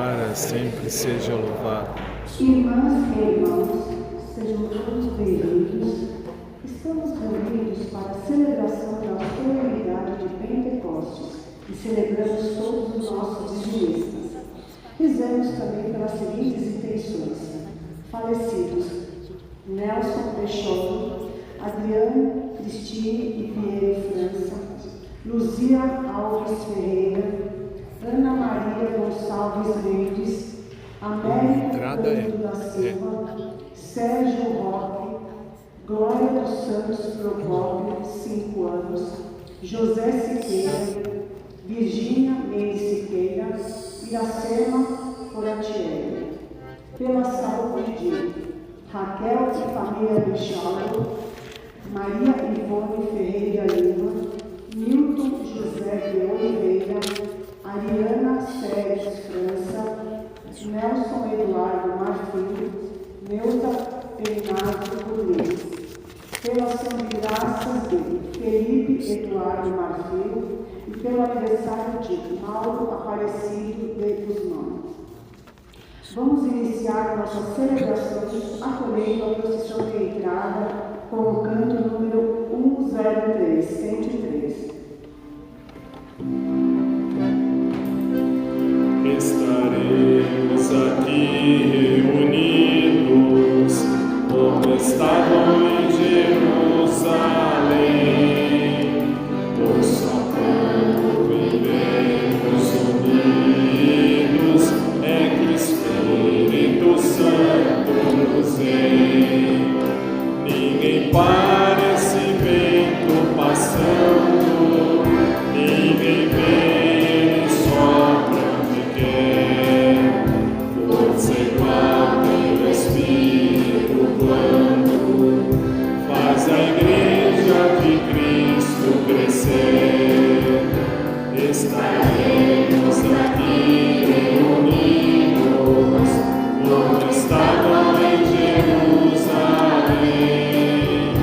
para sempre seja louvado. Irmãs e irmãos, sejam todos bem-vindos. Estamos reunidos para a celebração da solenidade de Pentecostes e celebramos todos os nossos dizimistas. Rezamos também pelas seguintes intenções: falecidos Nelson Peixoto, Adriano Cristine e Pierre França, Luzia Alves Ferreira, Ana Maria Gonçalves Mendes, Américo Cândido da Silva, Sérgio Roque, Glória dos Santos Procópio, 5 anos, José Siqueira, Virgínia Mendes Siqueira, Iracema Coratieri. Pela saúde de Raquel e família Michaldo, Maria Ivone Ferreira Lima, Nilton José de Oliveira, Ariana Sérgio França, Nelson Eduardo Marfim, Neuta Bernardo Cornês. Pela ação de graças de Felipe Eduardo Marfim e pelo aniversário de Mauro Aparecido de Guzmão. Vamos iniciar nossas celebrações acolhendo a procissão de entrada com o canto número 103, 103. Estaremos aqui reunidos, como estavam em Jerusalém, por só quando vivemos unidos, é que o Espírito Santo nos vem. Ninguém para esse vento passando, ninguém vê. Estaremos aqui reunidos, como estavam em Jerusalém,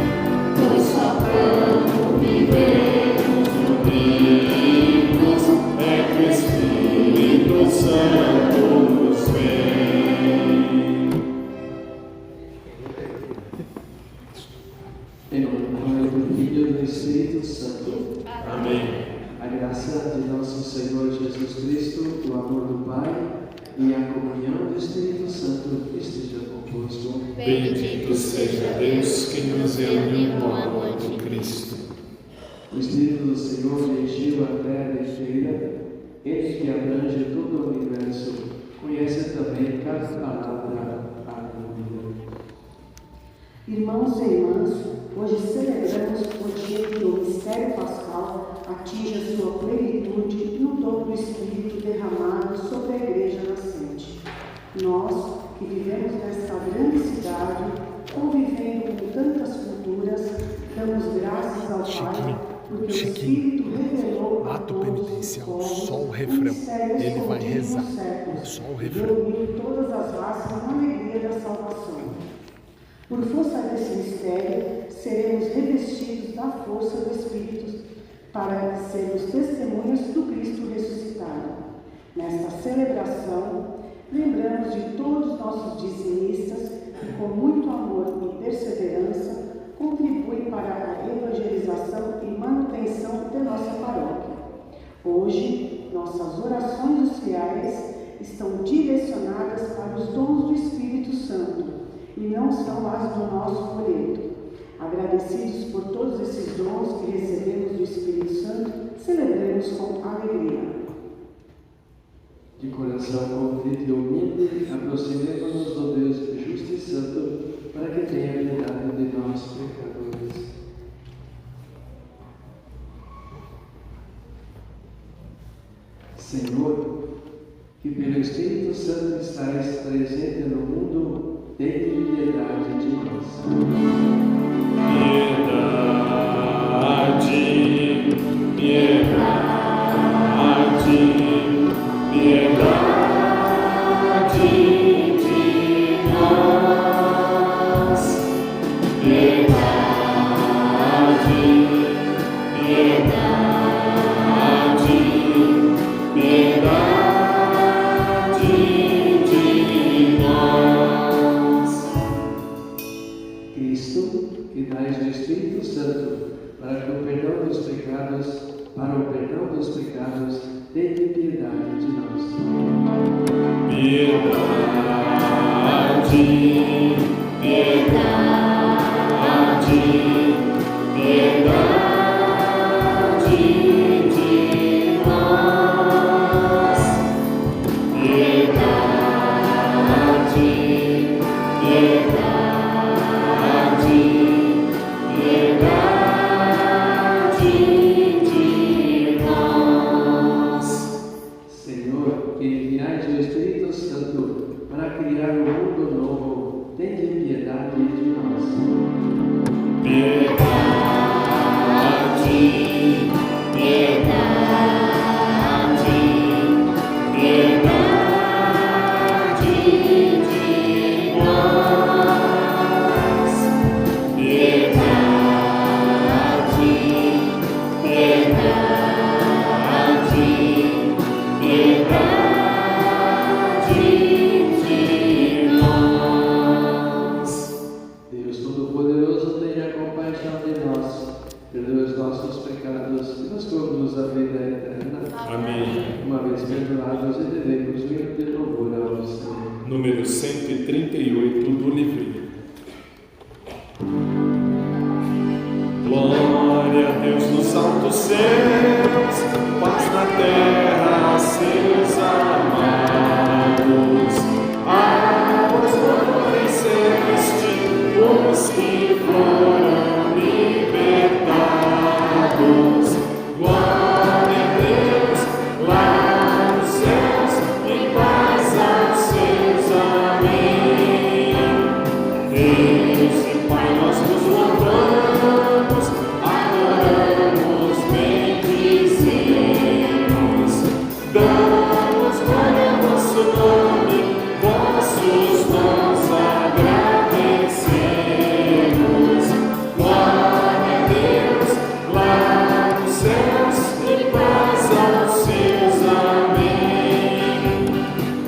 pois só quando vivemos unidos é que o Espírito Santo nos vem. Em nome do Filho e do Espírito Santo. Amém. A graça de nosso Senhor Jesus Cristo, o amor do Pai e a comunhão do Espírito Santo esteja convosco. Bendito seja Deus que nos reuniu no amor de Cristo. O Espírito do Senhor encheu a terra inteira, Ele que abrange todo o universo, conhece também cada palavra acolhida. Irmãos e irmãs, hoje celebramos o dia em que o mistério pascal atinge a sua plenitude no dom do Espírito derramado sobre a Igreja nascente. Nós, que vivemos nesta grande cidade, convivendo com tantas culturas, damos graças ao Pai, porque o Espírito revelou a todos penitencial, os só o povos refrão. mistérios Ele vai escondidos rezar. nos séculos, Só o e refrão. reuniu todas as raças na alegria da salvação. Por força desse mistério, seremos revestidos da força do Espírito para sermos testemunhas do Cristo ressuscitado. Nesta celebração, lembramos de todos os nossos dizimistas que, com muito amor e perseverança, contribuem para a evangelização e manutenção de nossa paróquia. Hoje, nossas orações dos fiéis estão direcionadas para os dons do Espírito Santo, e não são as do nosso folheto. Agradecidos por todos esses dons que recebemos do Espírito Santo, celebremos com alegria. De coração contrito e humilde, aproximemo-nos do Deus justo e santo, para que tenha piedade de nós, pecadores. Senhor, que pelo Espírito Santo estais presente no mundo, tende piedade de nós. Piedade, piedade, piedade de nós. Piedade, piedade, piedade. Senhor, que enviais o Espírito Santo para criar um mundo novo, tende piedade de nós. Piedade, piedade, piedade de nós. Piedade, piedade, piedade de nós. Deus Todo-Poderoso, tenha compaixão de nós, perdoe os nossos pecados e nos conduz à vida eterna. Amém. Uma vez perdoados, elevemos o hino de louvor ao Senhor. Número 138 do livro. Glória a Deus nos altos céus, paz na terra a seus amados. Águas no celeste, os que foram libertados. Glória a Deus lá nos céus e paz aos seus. Amém. Deus e Pai, nós nos louvamos, adoramos, bendizemos, damos glória ao vosso nome, vossos dons agradecemos. Glória a Deus lá nos céus e paz aos seus. Amém.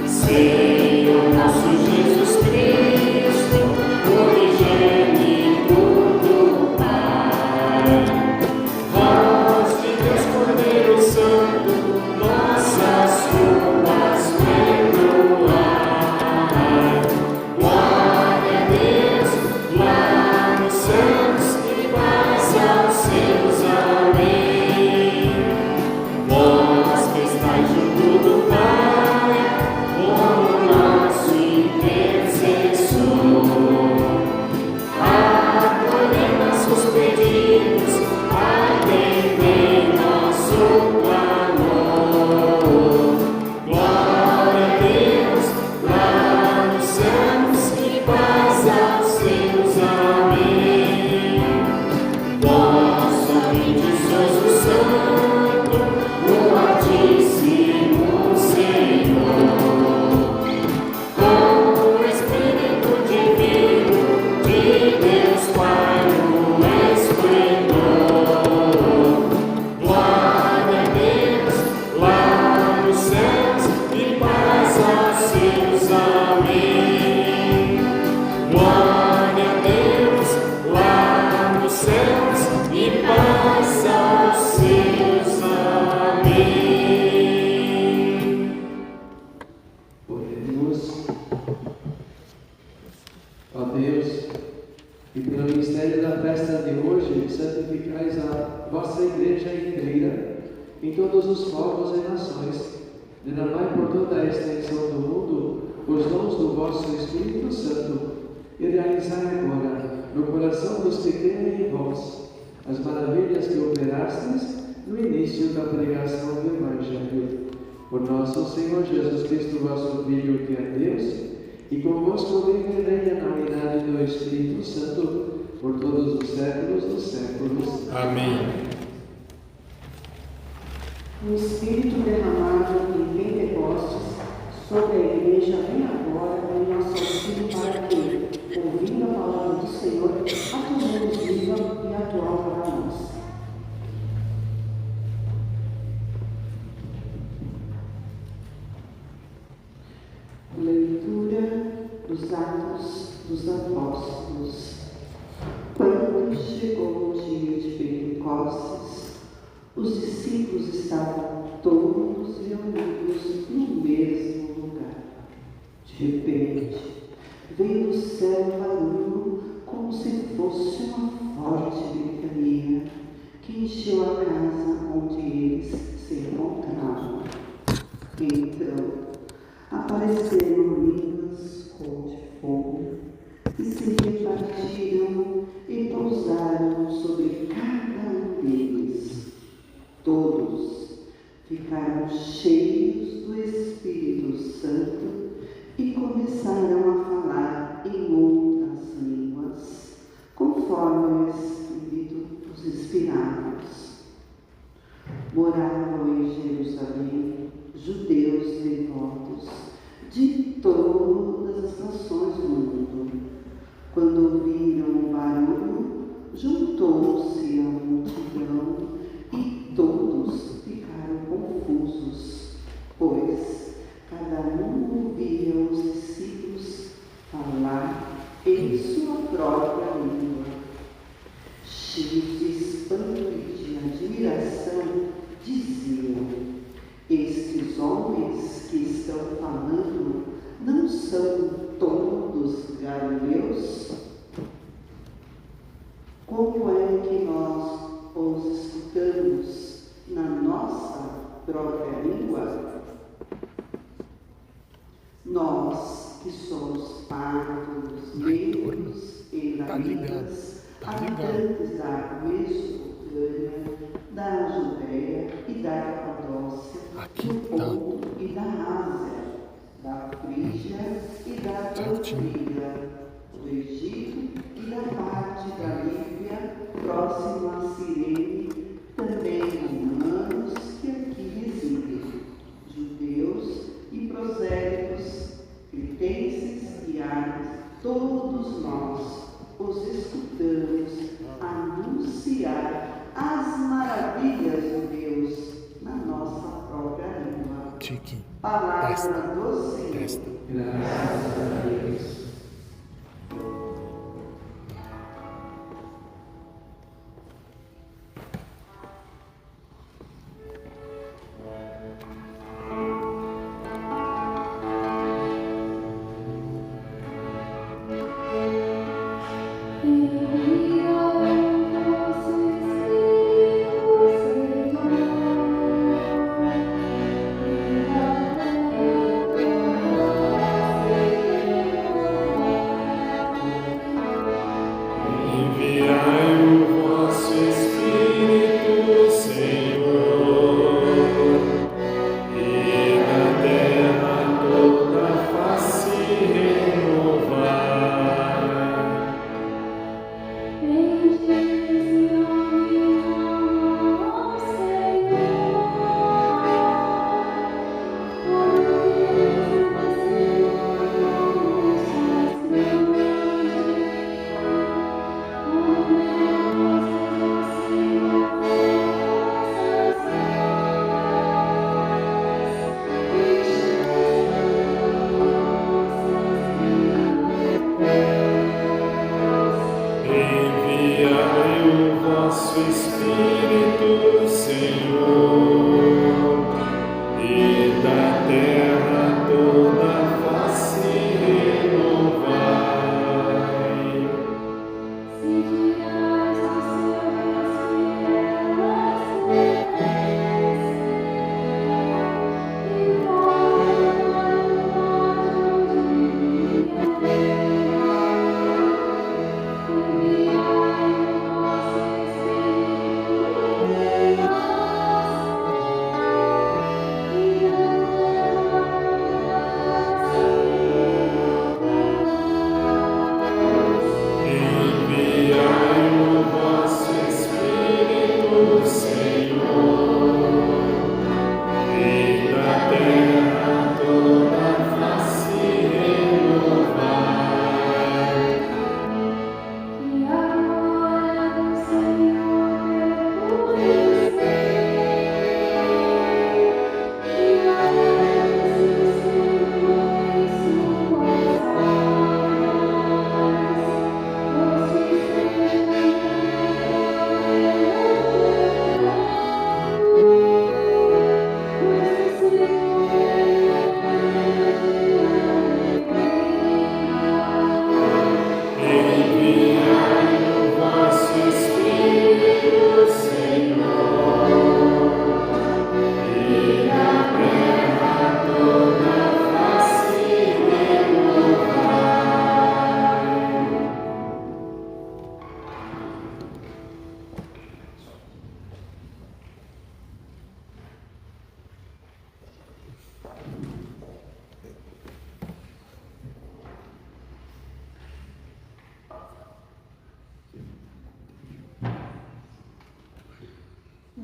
Senhor nosso Jesus Cristo, unigênito do Pai, voz de Deus Cordeiro Santo, nossas culpas perdoai. Glória a Deus lá nos céus e paz aos seus. Amém. Vós que estáis junto do Pai, como nosso intercessor, acolhei nossos pedidos, atendei nosso clamor. Glória a Deus lá nos céus e paz aos seus. Amém. Vós somente sois o Santo, o Altíssimo Senhor, com o Espírito Divino de Deus Pai no esplendor. Glória a Deus lá nos céus e paz aos seus. Amém. Glória a Deus lá nos céus e paz aos seus. Amém. Oremos. Ó Deus, e pelo mistério da festa de hoje, santificais a vossa igreja inteira, em todos os povos e nações, derramai por toda a extensão do mundo os dons do vosso Espírito Santo, e realizai agora, no coração dos que creem em vós, as maravilhas que operastes no início da pregação do Evangelho. Por nosso Senhor Jesus Cristo, vosso Filho, que é Deus, e convosco vive e reina na unidade do Espírito Santo, por todos os séculos dos séculos. Amém. O Espírito derramado em Pentecostes sobre a igreja vem agora em nosso auxílio para que, ouvindo a palavra do Senhor, a tornemos viva e atual para nós. Leitura dos Atos dos Apóstolos. Quando chegou o dia de Pentecostes, os discípulos estavam todos reunidos no mesmo lugar. De repente, veio do céu um barulho como se fosse uma forte ventania que encheu a casa onde eles se encontravam. Então, apareceram línguas como de fogo que se repartiram e pousaram sobre cada um deles. Todos ficaram cheios do Espírito de todas as nações do mundo. Quando ouviram o barulho, juntou-se a multidão e todos ficaram confusos, pois cada um ouvia os discípulos falar em sua própria língua. Cheios de espanto e de admiração, diziam: estes homens que estão falando não são todos galileus? Como é que nós os escutamos na nossa própria língua? Nós que somos pardos, negros e lamitas, habitantes da Mesopotâmia, da Judéia e da Capadócia, do Ponto e da Ásia, da Frígia e da Panfilha, do Egito e da parte da Líbia, próximo a Cirene, também romanos que aqui residem, judeus e prosélitos, cretenses e árabes, todos nós os escutamos anunciar as maravilhas de Deus na nossa própria língua. Palavra do Senhor. Graças a Deus.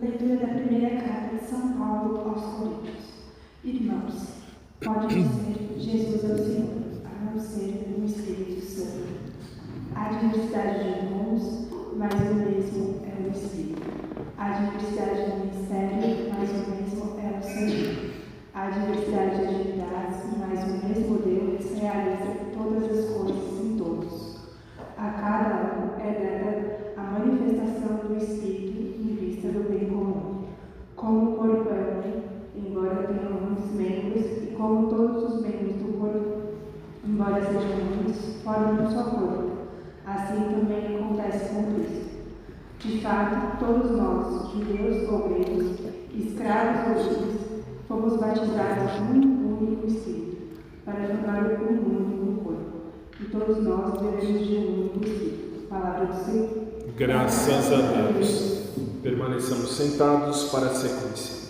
Leitura da primeira carta de São Paulo aos Coríntios. Irmãos, pode dizer Jesus é o Senhor, a não ser o Espírito Santo. Há diversidade de dons, mas o mesmo é o Espírito. Há diversidade de ministério, mas o mesmo é o Senhor. Há diversidade de atividades, mas o mesmo Deus realiza todas as coisas em todos. A cada um é dada a manifestação do Espírito em vista do bem comum. Como o corpo é um, embora tenha muitos membros, e como todos os membros do corpo, embora sejam muitos, formam um só corpo. Assim também acontece com Cristo. De fato, todos nós, judeus ou gregos, escravos ou livres, fomos batizados num único Espírito, para formar um único corpo. E todos nós bebemos de um único Espírito. Palavra do Senhor. Graças a Deus. Permaneçamos sentados para a sequência.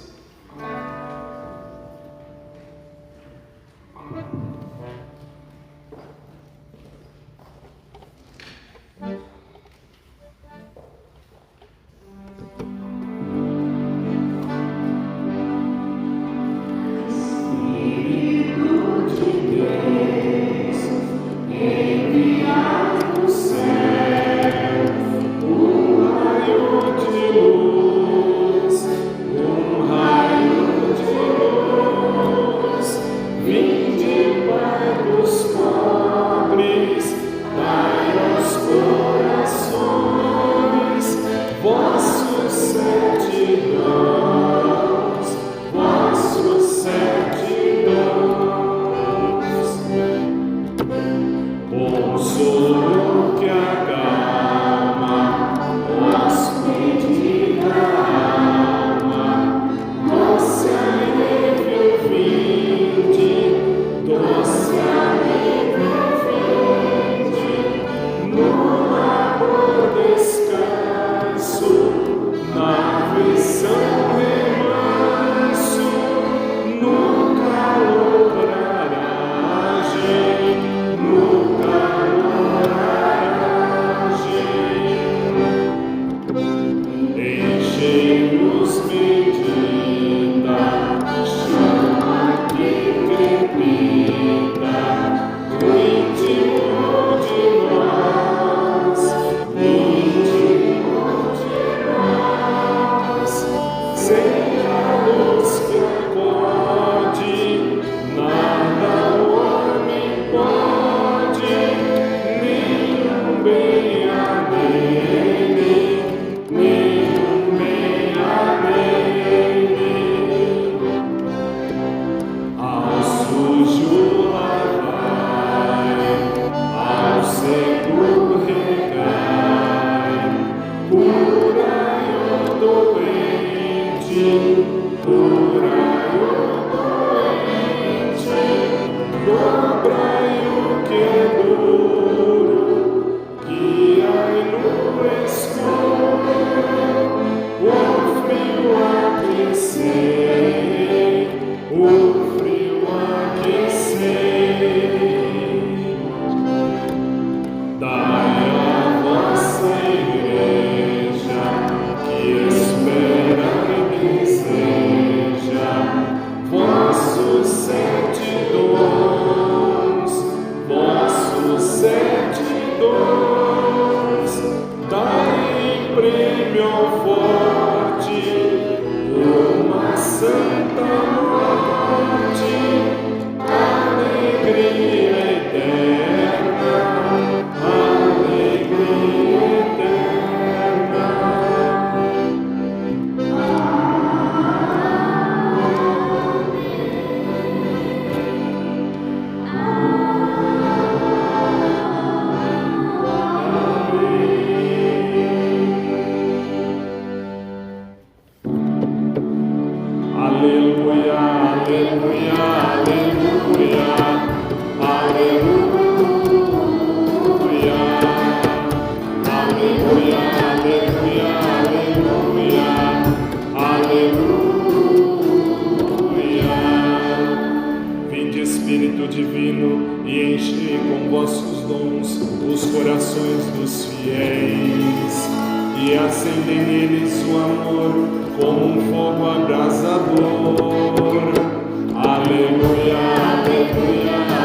Aleluia, aleluia.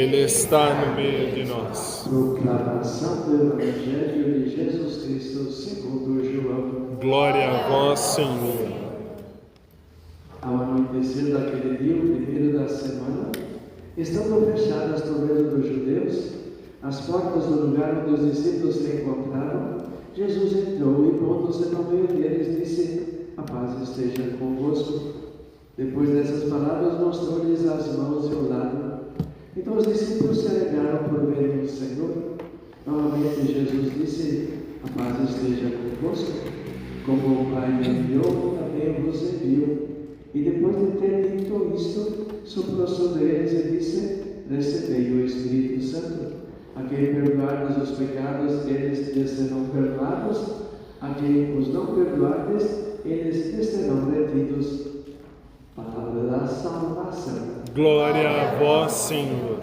Ele está no meio de nós. Proclamação do Evangelho de Jesus Cristo segundo João. Glória a vós, Senhor. Ao anoitecer daquele dia, o primeiro da semana, estando fechadas as torreiras dos judeus, as portas do lugar onde os discípulos se encontravam, Jesus entrou e, pondo-se no meio deles, disse: a paz esteja convosco. Depois dessas palavras, mostrou-lhes as mãos e o lado. Então os discípulos se alegraram por verem o Senhor. Novamente Jesus disse: a paz esteja convosco. Como o Pai me enviou, também vos envio. E depois de ter dito isto, soprou sobre eles e disse: recebei o Espírito Santo. A quem perdoardes os pecados, eles lhes serão perdoados. A quem os não perdoardes, eles lhes serão retidos. Palavra da salvação. Glória a vós, Senhor.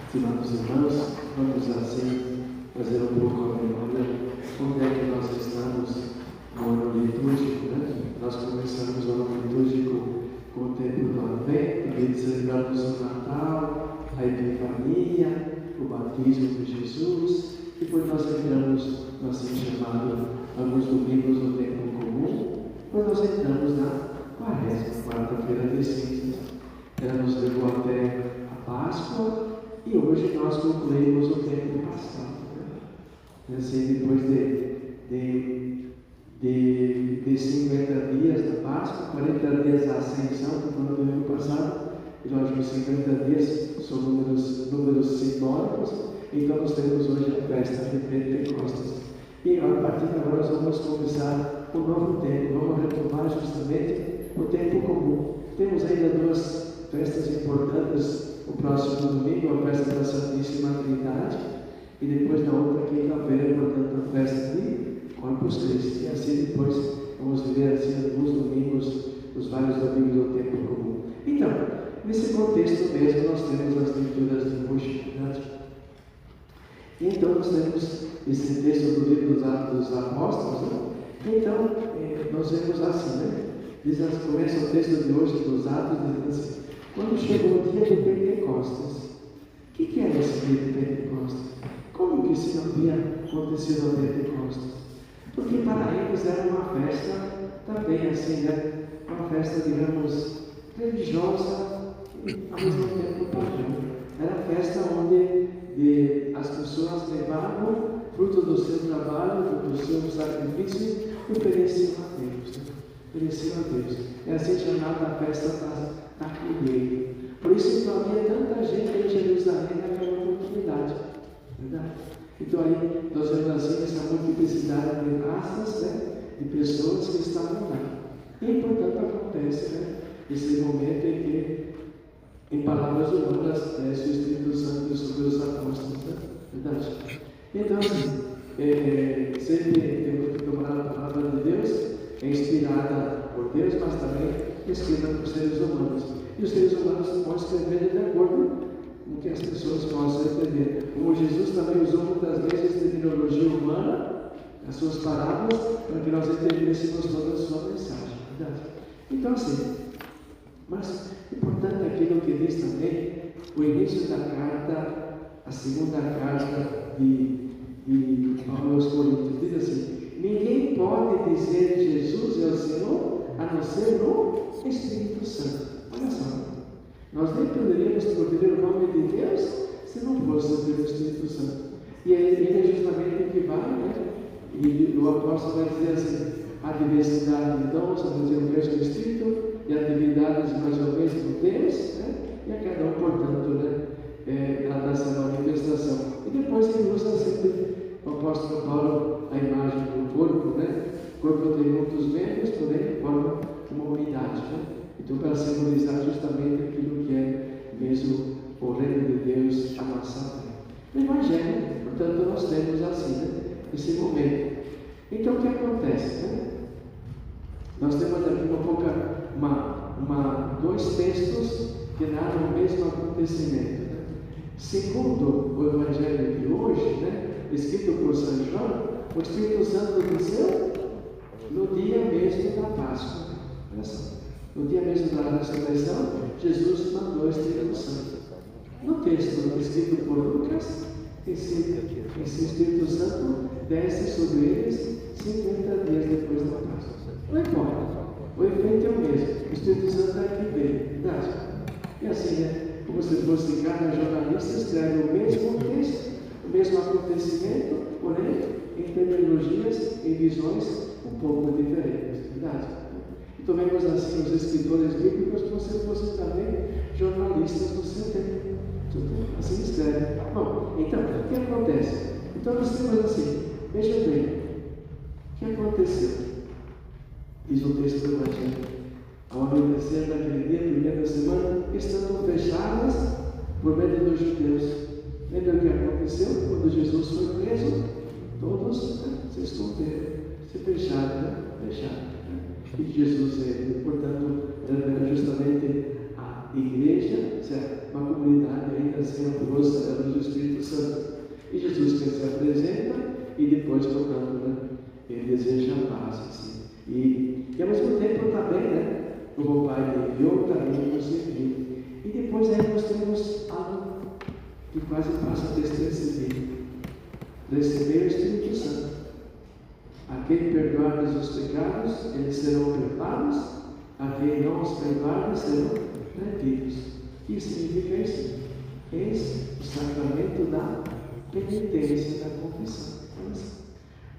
Estimados irmãos, vamos assim fazer um pouco a memória onde é que nós estamos no ano litúrgico, né? Nós começamos o ano litúrgico com o tempo do Advento, e celebramos o Natal, a Epifania, o batismo de Jesus. Depois nós entramos no assim chamado alguns domingos no tempo comum. Depois nós entramos na Quaresma, quarta-feira de cinzas. Ela nos levou até a Páscoa e hoje nós concluímos o tempo pascal. Né? Assim, depois de 50 dias da Páscoa, 40 dias da Ascensão, que foi no domingo passado, e lógico, 50 dias são números simbólicos. Então nós temos hoje a festa de Pentecostes. E a partir de agora nós vamos começar um novo tempo, vamos retomar justamente o tempo comum. Temos ainda duas festas importantes, o próximo domingo, a festa da Santíssima Trindade, e depois na outra quinta-feira, portanto, a festa de Corpus Christi. E assim depois vamos viver assim alguns domingos, os vários domingos do tempo comum. Então, nesse contexto mesmo, nós temos as leituras de hoje, verdade? Então, nós temos esse texto do livro dos Atos dos Apóstolos, né? Então, nós vemos assim, né? Começa o texto de hoje dos Atos, dizendo assim: quando chegou o dia de Pentecostes. O que era esse dia de Pentecostes? Como que isso não havia acontecido a Pentecostes? Porque para eles era uma festa também assim, né? Uma festa, digamos, religiosa, ao mesmo tempo pagã. Era a festa onde as pessoas levavam fruto do seu trabalho, do seu sacrifício, e ofereciam a Deus. Né? Ofereciam a Deus. É assim chamada a festa da colheita. Por isso então havia tanta gente em Jerusalém naquela oportunidade. Verdade? Então aí nós vemos assim essa multiplicidade de raças, né? De pessoas que estavam lá. E portanto acontece, né? Esse momento em que, em palavras humanas, desce o Espírito Santo sobre os apóstolos, né? Verdade? Então, sempre temos que tomar a palavra de Deus, é inspirada por Deus, mas também escrita por seres humanos. E os seres humanos vão escrever de acordo com o que as pessoas possam entender. Como Jesus também usou muitas vezes terminologia humana, as suas parábolas, para que nós entendêssemos toda a sua mensagem. Verdade? Então, assim, mas importante é aquilo que diz também o início da carta, a segunda carta de Paulo aos Coríntios. Diz assim: ninguém pode dizer Jesus é o Senhor a não ser no Espírito Santo. Olha só, nós nem poderíamos proferir o nome de Deus se não fosse pelo Espírito Santo. E ele é justamente o que vai, né? E o apóstolo vai dizer assim: a diversidade de dons, a dizer o mesmo Espírito, e atividades mais ou menos com Deus, né? E a cada um, portanto, né? A dessa manifestação. E depois ele usa sempre o apóstolo Paulo a imagem do corpo, né? O corpo tem muitos membros, porém forma uma unidade, né? Então, para simbolizar justamente aquilo que é mesmo o reino de Deus, a nossa fé. O Evangelho, portanto, nós temos assim, né? Esse momento. Então, o que acontece, né? Nós temos aqui dois textos que narram o mesmo acontecimento. Né? Segundo o Evangelho de hoje, né? Escrito por São João, o Espírito Santo desceu no dia mesmo da Páscoa. Olha só. No dia mesmo da ressurreição, Jesus mandou o Espírito Santo. No texto escrito por Lucas, esse Espírito Santo desce sobre eles 50 dias depois da Páscoa. Não importa. O efeito é o mesmo. O Espírito Santo é que vem, verdade? E assim, né? Como se fosse cada jornalista escreve o mesmo texto, o mesmo acontecimento, porém, em terminologias, em visões um pouco diferentes, verdade? Então vemos assim os escritores bíblicos como se fossem também jornalistas do seu tempo. Assim escreve. Bom, então, o que acontece? Então nós temos assim, veja bem, o que aconteceu? Diz o texto do Evangelho. Ao anoitecer daquele dia, primeira semana, estando fechadas por medo dos judeus. Lembra o que aconteceu quando Jesus foi preso? Todos se esconderam, se fecharam, fecharam. E Jesus, portanto, era justamente a igreja, certo? Uma comunidade ainda sem a força do Espírito Santo. E Jesus que se apresenta e depois, portanto, ele deseja a paz. Assim. E ao mesmo tempo também, né? O Pai me enviou, também nos enviou. E depois aí nós temos algo que quase passa despercebido. Receber o Espírito Santo. A quem perdoardes os pecados, eles serão perdoados. A quem não os perdoardes, serão perdidos. O que significa isso? Esse é o sacramento da penitência da confissão.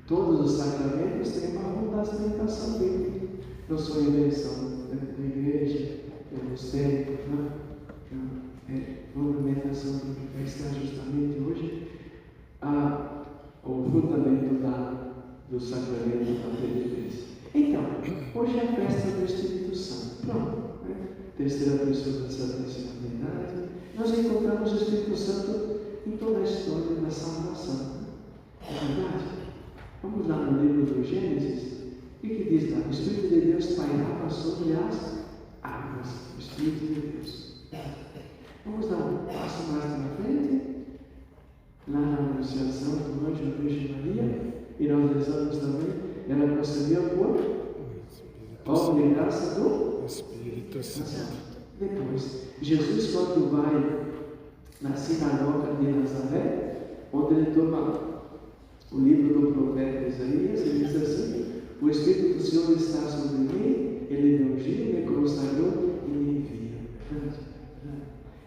Todos os sacramentos têm uma fundamentação bíblica. Não são invenção da igreja, dos tempos, não. É fundamentação bíblica. Está justamente hoje o fundamento do sacramento da penitência. Então, hoje é a festa do Espírito Santo. Pronto. Terceira pessoa da Santíssima Trindade. Nós encontramos o Espírito Santo em toda a história da salvação. É verdade? Vamos lá no livro do Gênesis. O que diz lá? O Espírito de Deus pairava sobre as águas. O Espírito de Deus. Vamos dar um passo mais para frente. Lá na Anunciação do Anjo da Virgem Maria. E nós rezamos também. Ela concebeu por obra e graça do Espírito Santo. Depois, Jesus, quando vai na sinagoga de Nazaré, onde ele toma o livro do profeta Isaías, ele diz assim: o Espírito do Senhor está sobre mim, ele me ungiu, me consagrou e me envia.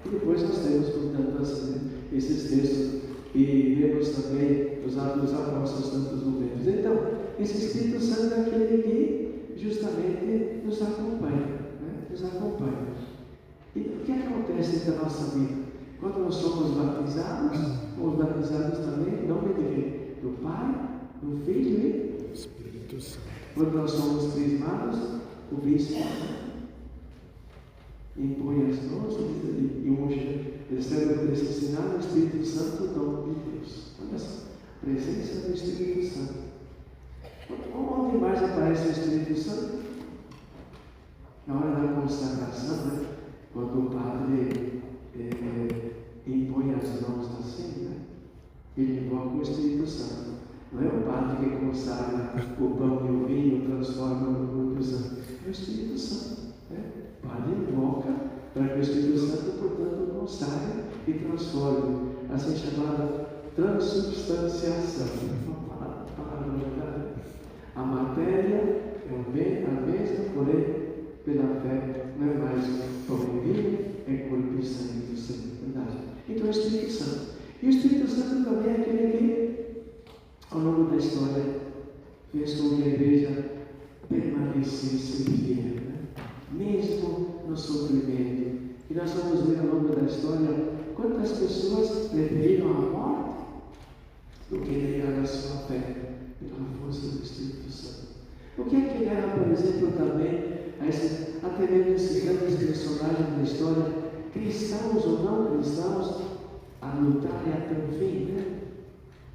E depois nós temos, portanto, assim, esses textos, e vemos também os Atos dos Apóstolos, tantos momentos. Então, esse Espírito Santo é aquele que justamente nos acompanha, né? Nos acompanha. E o que acontece na nossa vida? Quando nós somos batizados também em nome de quem? Do Pai, do Filho e do Espírito Santo. Quando nós somos crismados, o Bispo impõe as mãos e unge, recebe por esse sinal o Espírito Santo, o dom de Deus. Olha só, presença do Espírito Santo. Onde mais aparece o Espírito Santo? Na hora da consagração, né? Quando o padre impõe as mãos assim, né? Ele invoca o Espírito Santo. Não é o padre que consagra o pão e o vinho, transforma no corpo santo. É o Espírito Santo. Né? O padre invoca para que o Espírito Santo, portanto, consagre e transforme. Assim chamada transubstanciação. Palavra verdade. A matéria é a mesma, porém, pela fé, não é mais pão e vinho, é corpo e sangue do Senhor. Verdade? Então é o Espírito Santo. E o Espírito Santo também é aquele que, ao longo da história, fez com que a igreja permanecesse fiel, né? Mesmo no sofrimento. E nós vamos ver ao longo da história quantas pessoas preferiram a morte do que negar a sua fé pela força do Espírito Santo. O que é que leva, por exemplo, também até mesmo esses grandes personagens da história, cristãos ou não cristãos, a lutarem até o fim, né?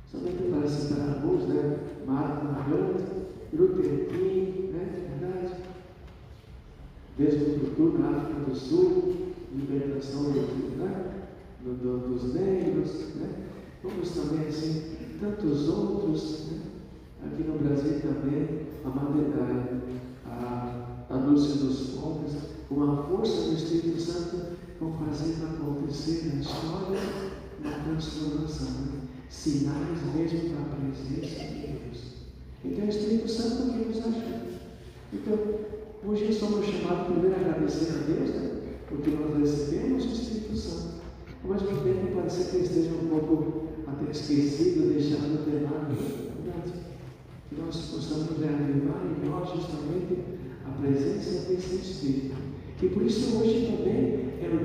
Somente para citar alguns, né? Mahatma Gandhi, Luther King, né? Verdade? Mesmo procura na África do Sul, libertação dos negros, né? Vamos também, assim, tantos outros, né? Aqui no Brasil também, a Madeleine, a Lúcia dos Pobres, com a força do Espírito Santo, vão fazendo acontecer a história da transformação, sinais mesmo da presença de Deus. Então, é o Espírito Santo que nos ajuda. Então, hoje somos chamados primeiro a agradecer a Deus, porque nós recebemos o Espírito Santo. Mas ao mesmo tempo pode ser que ele esteja um pouco até esquecido, deixado de lado, verdade? Que nós possamos reavivar em nós justamente a presença desse Espírito. E por isso hoje também é o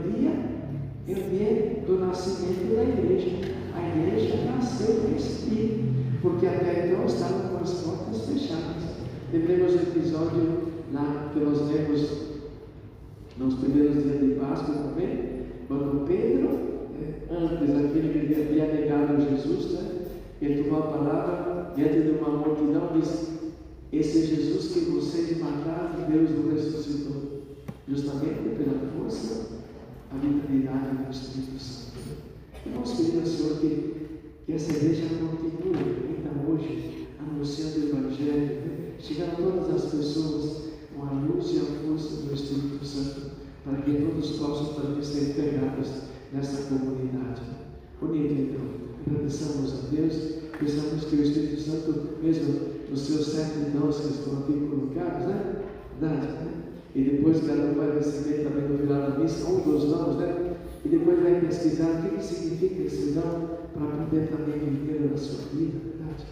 dia do nascimento da igreja. A igreja nasceu do Espírito, porque até então estava com as portas fechadas. Lembremos o episódio lá que nós lemos nos primeiros dias de Páscoa também, quando Pedro, antes daquele que havia negado Jesus, ele tomou a palavra diante de uma multidão e disse: esse Jesus que vocês mataram, Deus o ressuscitou, justamente pela força, a vitalidade do Espírito Santo. E nós pedimos, Senhor, que essa igreja continue ainda hoje anunciando o Evangelho, chegando a todas as pessoas com a luz e a força do Espírito Santo, para que todos possam também ser integrados nessa comunidade. Bonito, então. Agradecemos a Deus, pensamos que o Espírito Santo, mesmo nos seus 7 dons que estão aqui colocados, verdade, e depois cada um vai receber também no final da missa um dos dons, e depois vai pesquisar o que significa esse dom, para poder também viver na sua vida, verdade,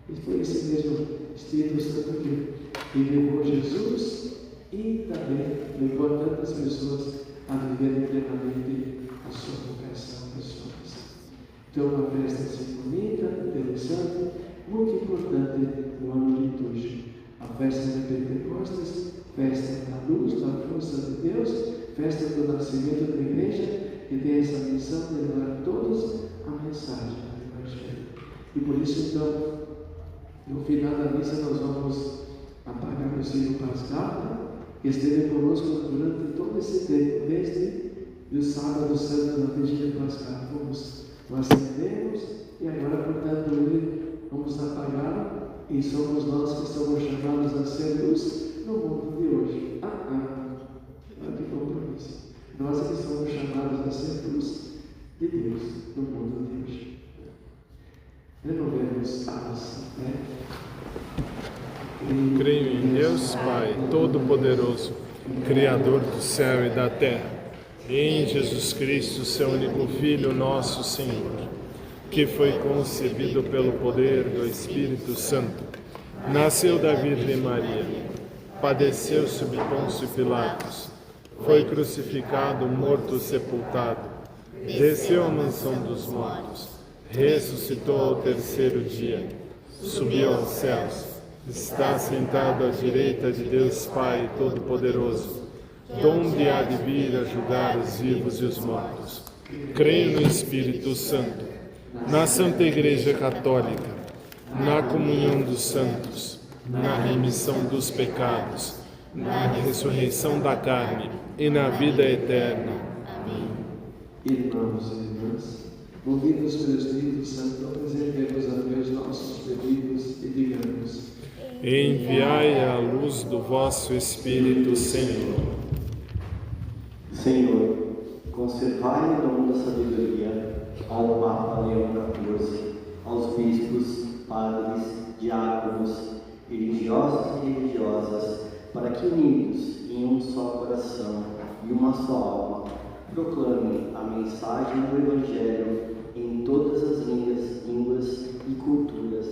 E foi esse mesmo Espírito Santo que levou Jesus e também levou tantas pessoas a viverem plenamente a sua vocação pessoal. Então, uma festa assim bonita, interessante, muito importante no ano litúrgico. A festa de Pentecostes, festa da luz, da força de Deus, festa do nascimento da igreja, que tem essa missão de levar a todos a mensagem do Evangelho. E por isso, então, no final da missa, nós vamos apagar o sino pascal, que esteve conosco durante todo esse tempo, desde o sábado santo da vigília pascal. Nós acendemos e agora, portanto, vamos apagá-lo, e somos nós que somos chamados a ser luz no mundo de hoje. Que compromisso. Nós que somos chamados a ser luz de Deus no mundo de hoje. Renovemos a nossa fé. Creio em Deus Pai Todo-Poderoso, Criador do céu e da terra, e em Jesus Cristo, seu único Filho, nosso Senhor, que foi concebido pelo poder do Espírito Santo, nasceu da Virgem Maria, padeceu sob Pôncio Pilatos, foi crucificado, morto, sepultado, desceu à mansão dos mortos, ressuscitou ao terceiro dia, subiu aos céus, está sentado à direita de Deus Pai Todo-Poderoso, donde há de vir a julgar os vivos e os mortos. Creio no Espírito Santo, na Santa Igreja Católica, na comunhão dos santos, na remissão dos pecados, na ressurreição da carne e na vida eterna. Amém. Irmãos e irmãs, movidos pelo Espírito Santo, apresentemos a Deus nossos pedidos e digamos: enviai a luz do vosso Espírito, Senhor. Senhor, conservai o dom da sabedoria ao Papa Leão XIV, aos bispos, padres, diáconos, religiosos e religiosas, para que, unidos em um só coração e uma só alma, proclamem a mensagem do Evangelho em todas as línguas e culturas,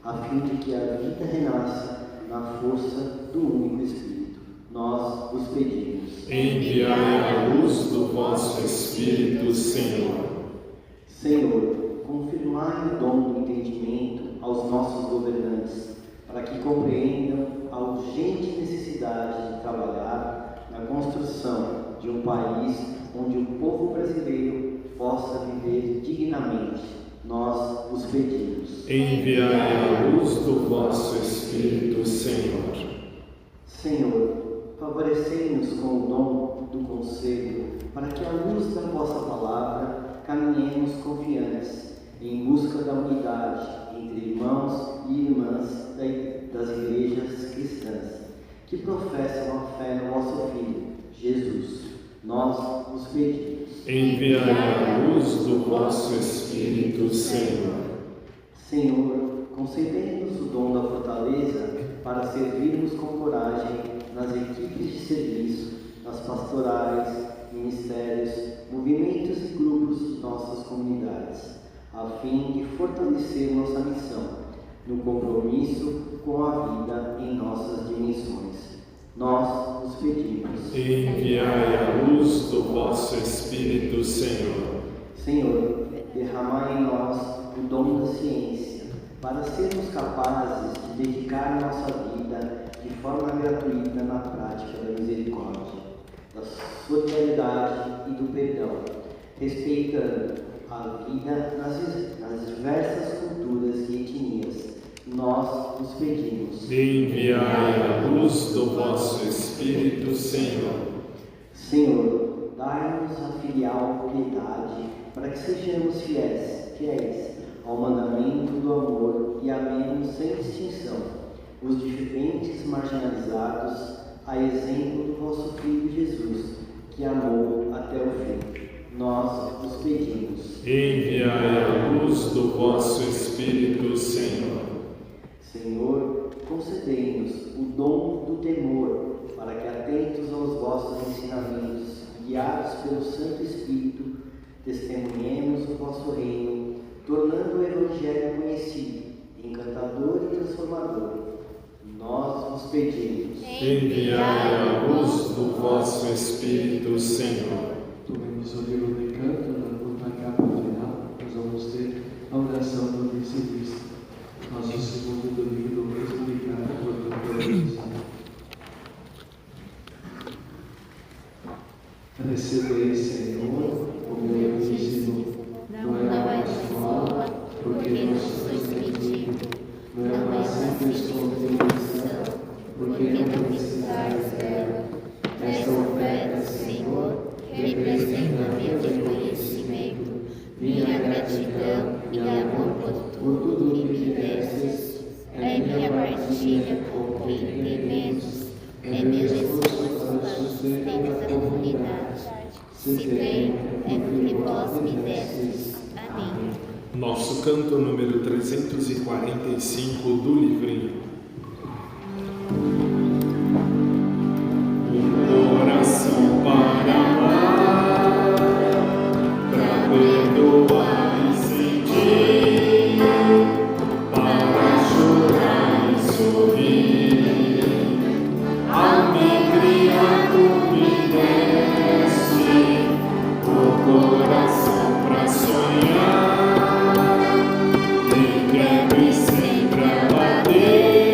a fim de que a vida renasça na força do único Espírito. Nós os pedimos. Enviai a luz do vosso Espírito, Senhor. Senhor, confirmai o dom do entendimento aos nossos governantes, para que compreendam a urgente necessidade de trabalhar na construção de um país onde o povo brasileiro possa viver dignamente. Nós os pedimos. Enviai a luz do vosso Espírito, Senhor. Senhor, favorecei-nos com o dom do conselho, para que à luz da vossa palavra caminhemos confiantes, em busca da unidade entre irmãos e irmãs das igrejas que professam a fé no vosso Filho, Jesus. Nós os pedimos. Enviai a luz do vosso Espírito, Senhor. Senhor, concedei-nos o dom da fortaleza para servirmos com coragem nas equipes de serviço, nas pastorais, ministérios, movimentos e grupos de nossas comunidades, a fim de fortalecer nossa missão, no compromisso com a vida em nossas dimensões. Nós os pedimos. Enviai a luz do vosso Espírito, Senhor. Senhor, derramai em nós o dom da ciência, para sermos capazes de dedicar nossa vida de forma gratuita na prática da misericórdia, da solidariedade e do perdão, respeitando a vida nas diversas culturas e etnias. Nós os pedimos. Enviai a luz do vosso Espírito, Senhor. Senhor, dai-nos a filial piedade, para que sejamos fiéis ao mandamento do amor e amemos sem distinção os diferentes marginalizados, a exemplo do vosso Filho Jesus, que amou até o fim. Nós os pedimos. Enviai a luz do vosso Espírito, Senhor. Senhor, concedei-nos o dom do temor, para que, atentos aos vossos ensinamentos, guiados pelo Santo Espírito, testemunhemos o vosso reino, tornando o Evangelho conhecido, encantador e transformador. Nós vos pedimos. Enviai a luz do vosso Espírito, Senhor. Tomemos o livro do canto, na última capa final, nós vamos ter a oração do vice-cristo. Nosso segundo domingo do mês publicado por Deus. Recebei, Senhor, o meu dízimo, não é uma esmola, porque não sois pedido, não é uma simples contribuição, porque não precisais dela. Esta oferta, Senhor, representa meu reconhecimento, minha gratidão e amor por tudo o que me destes, é minha partilha com quem tem menos, é meu esforço para o sustento da comunidade. Se tenho, é porque vós me destes. Amém. Nosso canto número 345 do livrinho. Um coração para amar, para perdoar e sentir, para chorar e sorrir. Ao me criar tu me deste o coração para sonhar. Sempre a bater.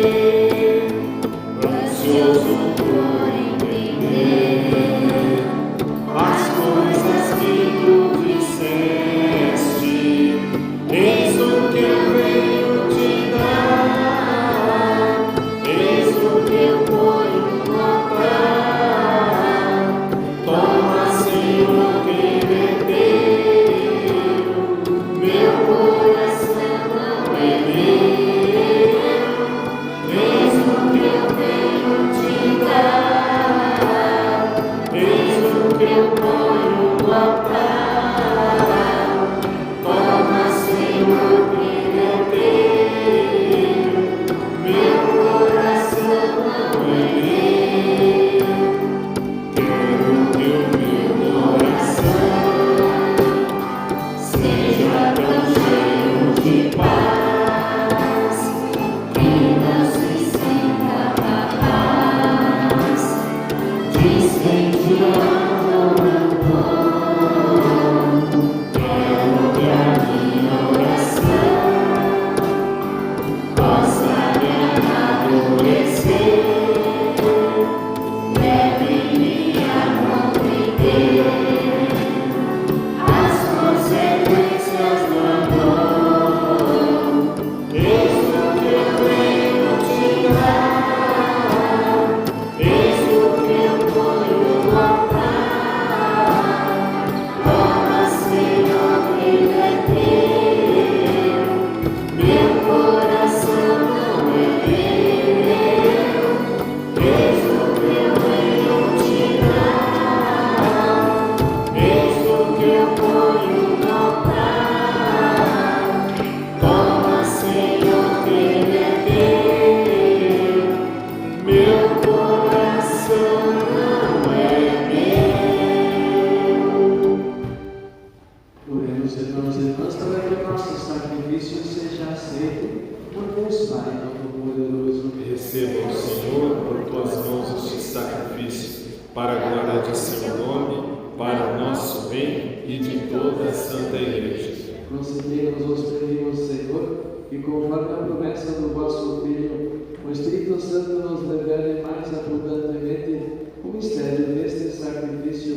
Pai Todo-Poderoso, receba o Senhor por tuas mãos este sacrifício, para a glória de seu nome, para o nosso bem e de toda a Santa Igreja. Concedei-nos, os pedimos, Senhor, que conforme a promessa do vosso Filho, o Espírito Santo nos revele mais abundantemente o mistério deste sacrifício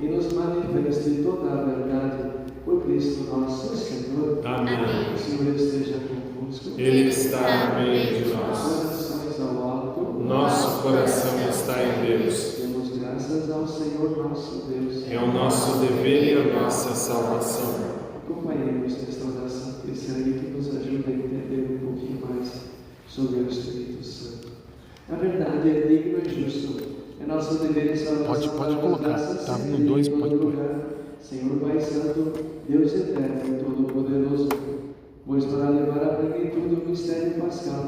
e nos manifeste toda a verdade por Cristo nosso Senhor. Amém. O Senhor esteja convosco. Ele está no meio de nós. Corações ao alto. Nosso coração está em Deus. Demos graças ao Senhor nosso Deus. É o nosso dever e a nossa salvação. Acompanhemos esta oração terceira que nos ajuda a entender um pouquinho mais sobre o Espírito Santo. A verdade é digno e justo. É nosso dever e salvação. Pode colocar. Tá no 2, pode pôr. Senhor Pai Santo, Deus eterno e todo-poderoso, pois para levar à plenitude o mistério pascal,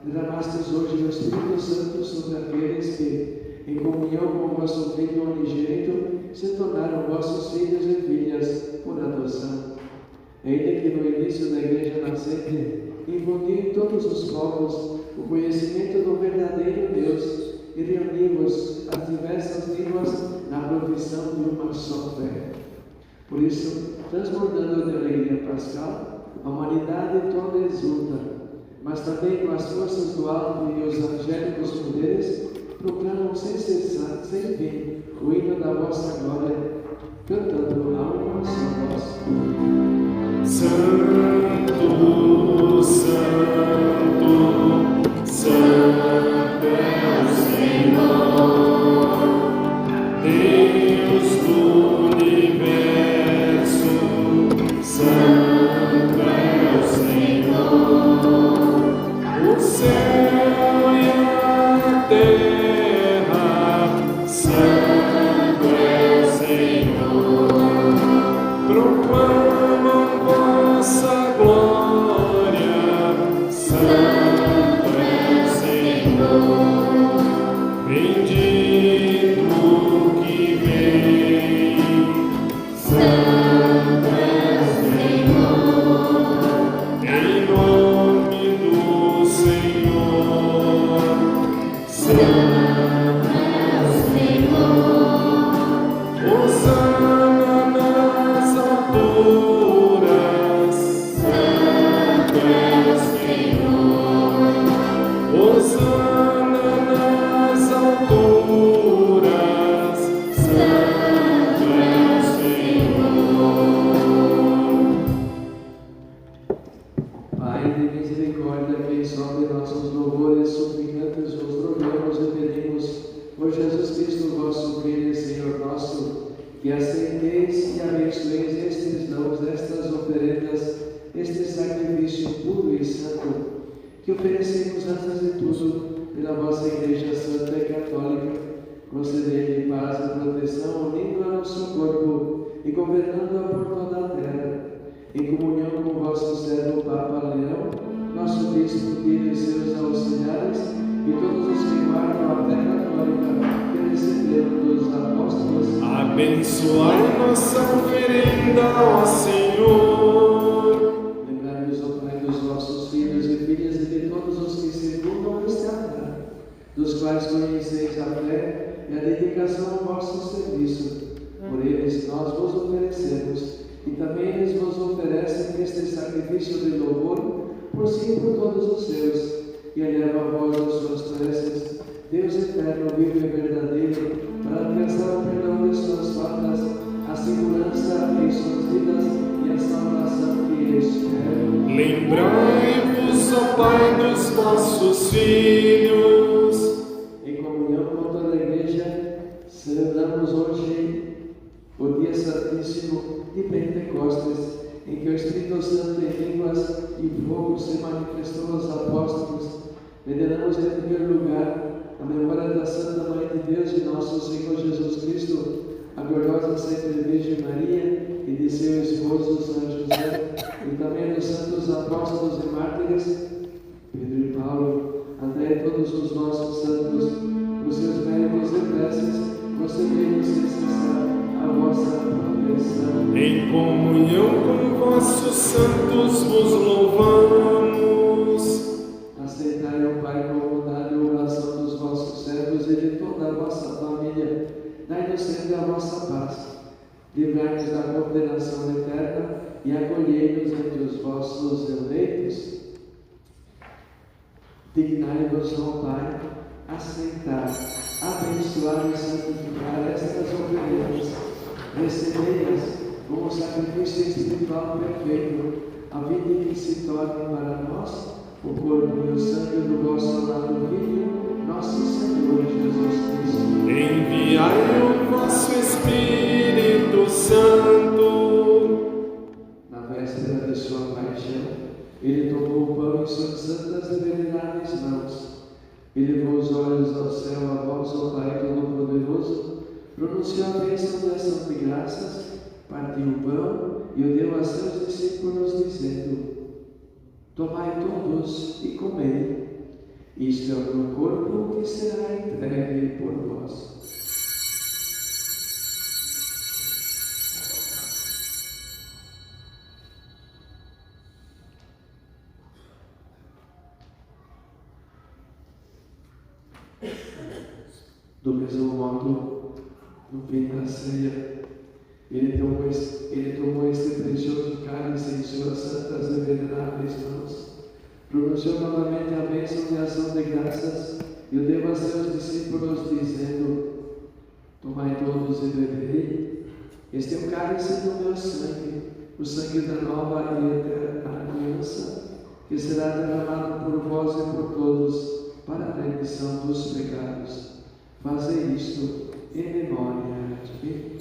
derramastes hoje o Espírito Santo sobre aqueles que, em comunhão com o vosso Filho unigênito, se tornaram vossos filhos e filhas por adoção. Ele que no início da Igreja nascente infundiu em todos os povos o conhecimento do verdadeiro Deus e reuniu-os as diversas línguas na profissão de uma só fé. Por isso, transbordando de alegria pascal, a humanidade toda exulta, mas também com as forças do alto e os angélicos poderes, proclamam sem cessar, sem fim, o hino da vossa glória, cantando a uma só voz. Santo, Santo, Santo é o Senhor, Deus do universo. Santo é o Senhor, o céu e a terra. Santo é o Senhor, proclamam vossa glória. Santo é o Senhor, bendito que vem. Santo é o Senhor, em nome do Senhor. Santo é o Senhor, hosana nas alturas. Santo é o Senhor, hosana nas alturas. Santo é o Senhor. Pai de misericórdia, que sobre nossos louvores suplicantes vos rogamos e pedimos, por Jesus Cristo, vosso Filho e Senhor nosso, que aceiteis e abençoeis estes dons, estas oferendas, este sacrifício puro e santo, que oferecemos antes de tudo pela vossa Igreja Santa e Católica. Concedei-lhe paz e proteção, unindo a nosso corpo e governando-a por toda a terra, em comunhão com o vosso servo Papa Leão, nosso Bispo, Tito e seus auxiliares, e todos os que guardam a fé católica que receberam dos apóstolos. Abençoai nossa oferenda, ó Senhor. Lembrai-nos, ó Pai, dos vossos filhos e filhas e de todos os que circundam esta terra, dos quais conheceis a fé e a dedicação ao vosso serviço. Por eles nós vos oferecemos, e também eles vos oferecem este sacrifício de louvor por si e por todos os seus, e eleva a voz das suas preces, Deus eterno, vivo e verdadeiro, para alcançar o perdão de suas faltas, a segurança em suas vidas e a salvação que esperam. Lembrai-vos, ó Pai, dos vossos filhos. Em comunhão com toda a Igreja, celebramos hoje o dia santíssimo de Pentecostes, em que o Espírito Santo em línguas e fogo se manifestou aos apóstolos. Veneramos em primeiro lugar a memória da Santa Mãe de Deus e nosso Senhor Jesus Cristo, a gloriosa sempre Virgem Maria e de seu esposo São José, e também dos santos apóstolos e mártires, Pedro e Paulo, até todos os nossos santos, os seus méritos e preces, concedei-nos sem cessar a vossa proteção. Em comunhão com vossos santos vos louvamos. Aceitai, ó Pai, com bondade a oração dos vossos servos e de toda a vossa família. Dai-nos sempre a vossa paz. Livrai-nos da condenação eterna e acolhei-nos entre os vossos eleitos. Dignai-vos, ó Pai, aceitar, abençoar e santificar estas oferendas. Recebei-as como sacrifício espiritual perfeito, a fim de que se torne para nós o corpo e o sangue do vosso amado Filho, nosso Senhor Jesus Cristo. Enviai o vosso Espírito Santo. Na véspera de sua paixão, ele tomou o pão em suas santas e veneradas mãos, e levou os olhos ao céu a vós, ó Pai Todo-Poderoso, pronunciou a bênção de ação de graças, partiu o pão e o deu a seus discípulos, dizendo: Tomai todos e comei, isto é o meu corpo que será entregue por vós. Do mesmo modo, no fim da ceia, ele tomou este precioso cálice em suas santas e veneráveis mãos, pronunciou novamente a bênção de ação de graças e o deu a seus discípulos, dizendo: Tomai todos e bebei, este é o cálice do meu sangue, o sangue da nova e eterna aliança, que será derramado por vós e por todos para a remissão dos pecados. Fazei isto em memória de mim.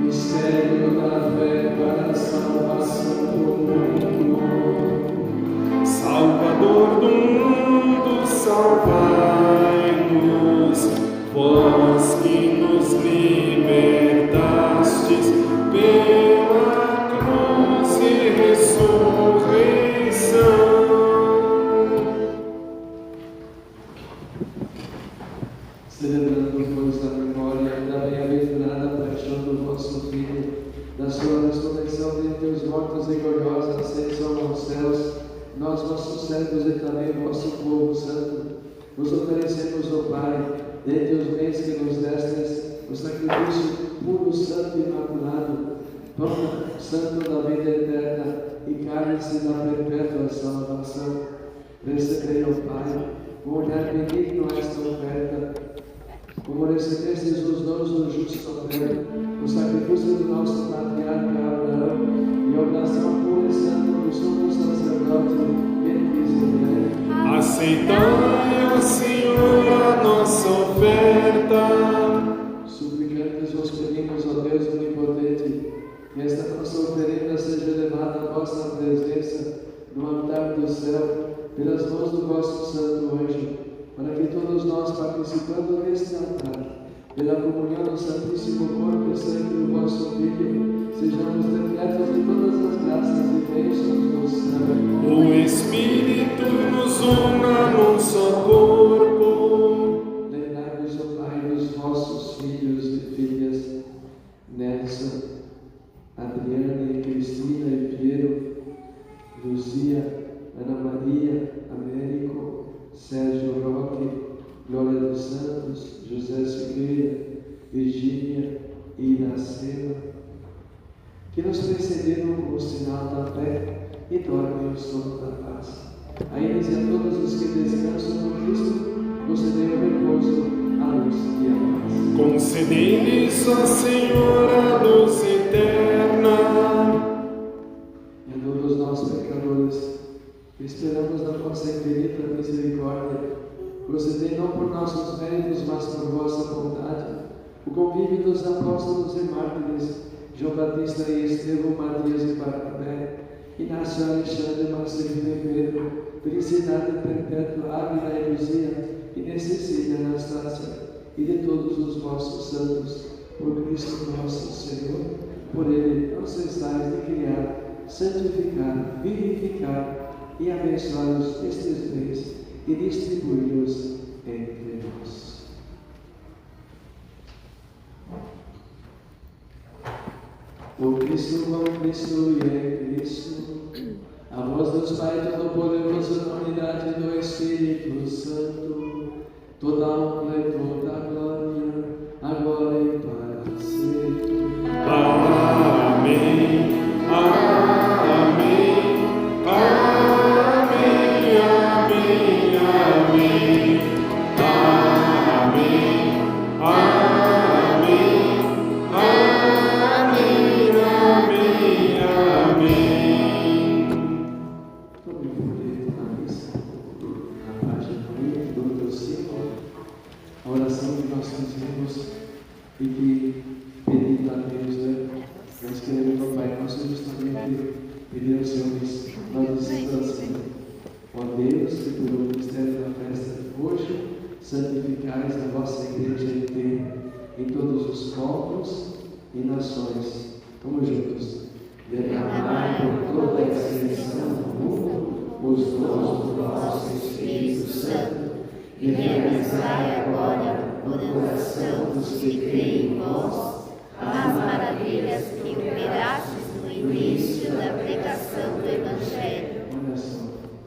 Mistério da fé para a salvação do mundo. Salvador do mundo, salvai-nos, vós que nos libertastes pela cruz e ressurreição. Celebrando, pois, a memória da bem-aventurada paixão do vosso Filho, da sua ressurreição dentre os mortos e gloriosa ascensão aos céus, nós, vossos servos e também vosso povo santo, vos oferecemos, ó Pai, dentre os bens que nos destes, o sacrifício puro, santo e imaculado, pão santo da vida eterna e cálice da perpétua salvação. Recebei, ó Pai, com olhar benigno esta oferta, como recebestes os dons do justo Abel, o sacrifício do nosso patriarca Abraão e a oração pura e santa do sumo sacerdote Melquisedeque. Aceitai, ó Senhor, a nossa oferta. Suplicantes vos pedimos, ó Deus onipotente, que esta nossa oferenda seja levada à vossa presença no altar do céu, pelas mãos do vosso santo anjo, para que todos nós, participando deste altar, pela comunhão do Santíssimo Corpo e Sangue do vosso Filho, sejamos repletos de todas as graças e bênçãos do céu. O Espírito nos una num só corpo. Lembrai-vos, ó Pai, dos vossos filhos e filhas, Nelson, Adriana e Cristina e Piero, Luzia, Ana Maria, Américo, Sérgio Roque, Glória dos Santos, José Silveira, Virgínia e Iracema, que nos precederam com o sinal da fé e dormem o sono da paz. A eles e a todos os que descansam no Cristo, concedei o repouso, a luz e a paz. Concedei-lhes, ó Senhor, a luz eterna. E a todos nós, pecadores, que esperamos na vossa infinita misericórdia, concedei não por nossos méritos, mas por vossa bondade, o convívio dos apóstolos e mártires, João Batista e Estevão, Matias e Barnabé, Inácio, Alexandre, Marcelino e Pedro, Felicidade Perpétua, Ávila e Luzia, Inês Cecília, Anastácia, e de todos os vossos santos, por Cristo nosso Senhor, por Ele não cessais de criar, santificar, vivificar e abençoar estes bens e distribuí-los entre nós. por Cristo, com Cristo e em Cristo. A voz dos Pai Todo-Poderoso, na unidade do Espírito Santo, toda a honra e toda a glória, agora e para sempre. Amém. Amém. Amém. Amém. Amém. Amém. Amém. Amém. Amém. Tome o folheto na missa, na página 1 do teu símbolo, a oração que nós fazemos e que pedindo a Deus, né? Nós queremos ao Pai Nosso justamente pedir aos senhores, nós dizemos assim: ó Deus, que pelo mistério da festa de hoje, santificais a vossa igreja inteira, em todos os povos e nações. Vamos juntos. Derramai por toda a extensão do mundo os dons do vosso Espírito Santo e realizai agora no coração dos que creem em vós as maravilhas que operastes no início da pregação do Evangelho. Olha só,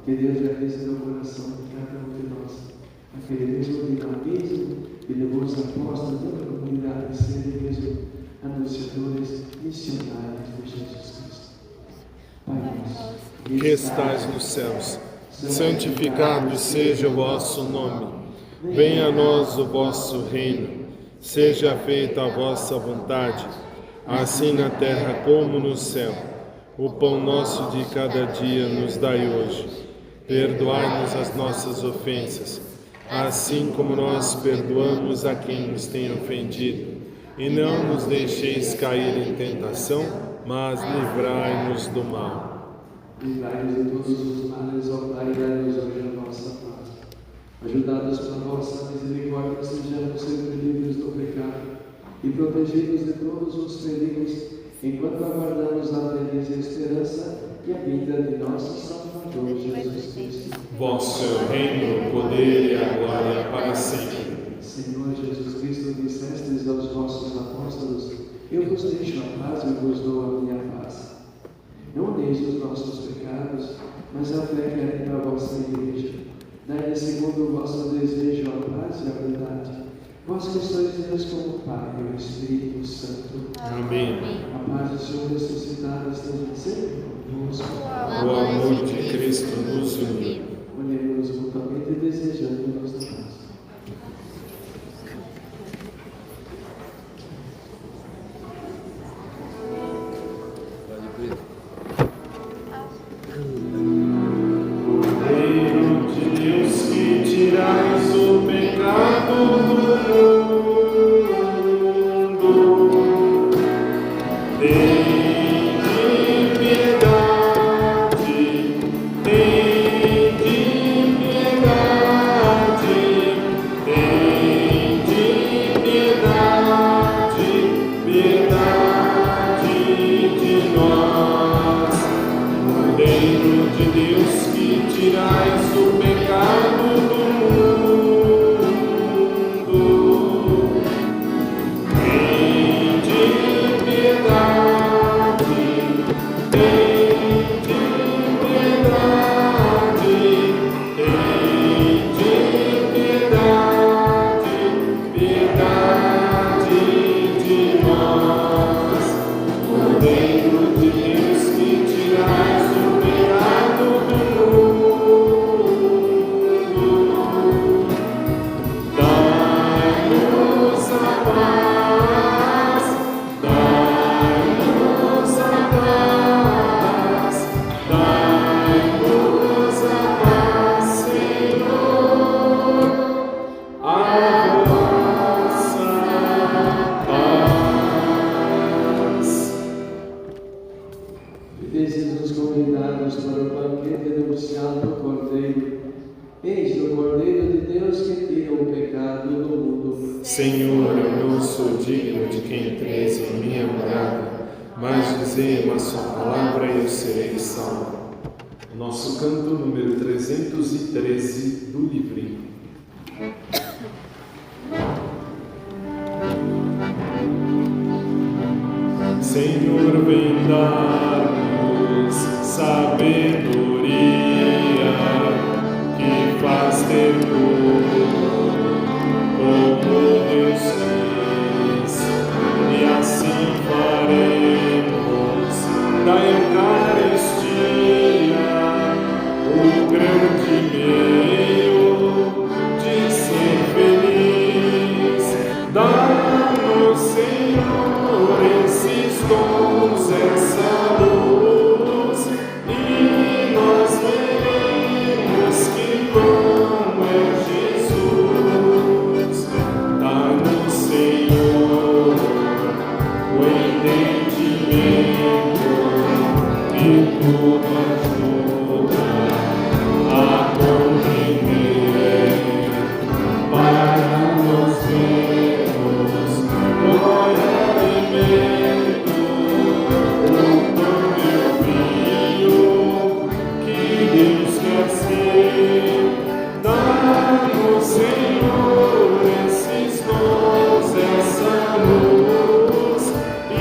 que Deus realize no coração de cada um de nós aquele mesmo dinamismo que levou os apóstolos toda a comunidade a serem mesmo anunciadores missionários de Jesus Cristo. Pai nosso, Que estais nos céus, santificado seja o vosso nome. Venha a nós o vosso reino. Seja feita a vossa vontade, assim na terra como no céu. O pão nosso de cada dia nos dai hoje. Perdoai-nos as nossas ofensas, assim como nós perdoamos a quem nos tem ofendido. E não nos deixeis cair em tentação, mas livrai-nos do mal. livrai-nos de todos os males, ó Pai, e dai-nos hoje a vossa paz. Ajudados pela vossa misericórdia, sejamos sempre livres do pecado e protegidos de todos os perigos, enquanto aguardamos a feliz esperança e a vinda de nosso Salvador Jesus Cristo. Vosso é o reino, o poder e a glória para sempre. Senhor Jesus Cristo, dissestes aos vossos apóstolos: eu vos deixo a paz e vos dou a minha paz. Não odeis os nossos pecados, mas a fé que habita a vossa igreja. Dai-lhe segundo o vosso desejo a paz e a verdade. Vós que sois Deus como Pai e o Espírito Santo. Amém. A paz do Senhor ressuscitado esteja sempre convosco. O amor de Cristo nos uniu. Olhemos mutuamente desejando-nos a paz. Cordeiro de Deus que tirais o pecado do mundo, tende piedade, tende piedade, tende piedade, piedade de nós. Cordeiro de Deus que tirais o pecado do mundo, tende piedade, tende piedade, tende piedade, piedade de nós. Cordeiro de Deus que tirais o pecado do mundo, dai-nos a paz, dai-nos a paz, dai-nos a paz, Senhor, a vossa paz. Fideis-nos convidados para o banquete nupcial do Cordeiro. Eis o Cordeiro de Deus que tira o pecado do mundo. Senhor, eu não sou digno de que entreis em minha morada, mas dizei uma só palavra e eu serei salvo. O nosso canto número 313 do livrinho. Senhor, dar-nos sabedoria que faz ter tudo como Deus quis, e assim faremos da Eucaristia o grande meio de ser feliz. Dá-nos, Senhor, esses dons, essa luz, e nós veremos que bom é Jesus. Dá-nos, Senhor, o entendimento que tudo ajuda a compreender, para nos vermos no alimento, o pão e o vinho que Deus quer ser. Dá-nos, Senhor, esses dons, essa luz, e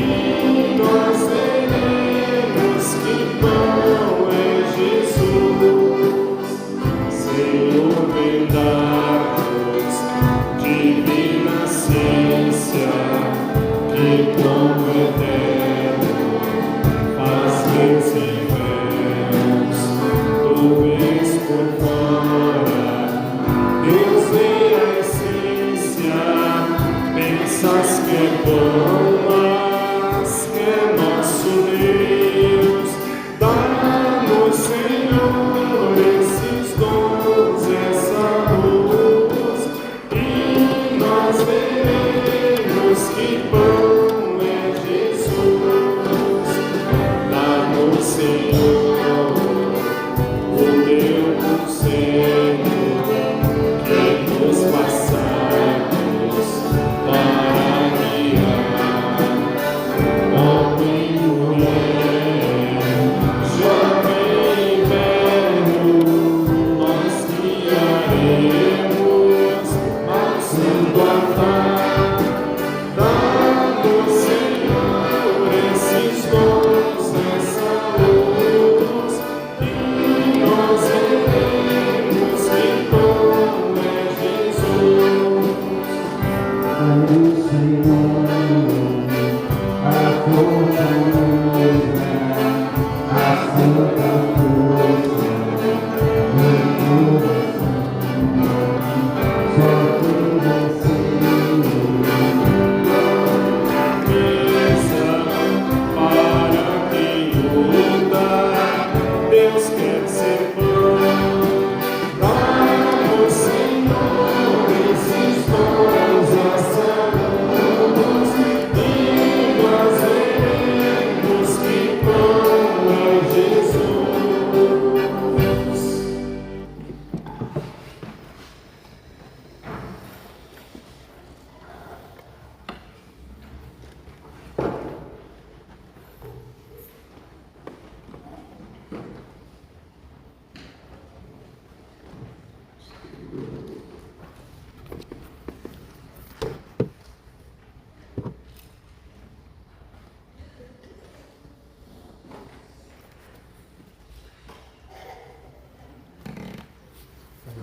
nós veremos que bom é Jesus. Senhor, vem dar-nos divina ciência, que como eterno faz reis e véus. Tu vês por fora, Deus vê a essência. Pensas que é bom, mas que é nosso Deus. Dá-nos, Senhor, esses dons, essa luz, e nós veremos que bom é Jesus. Dá-nos, Senhor, o teu conselho, que nos passamos para guiar. Homem e mulher, jovem e velho, nós guiaremos ao santo altar. Dá-nos, Senhor, esses dons, essa luz, e nós veremos que bom é Jesus. O Senhor, a fortaleza, a santa força, meu coração, só tu venceu. Mesa para quem luta, Deus quer ser pão. Dá-nos, Senhor, esses dons, essa luz, e nós veremos que bom é Jesus.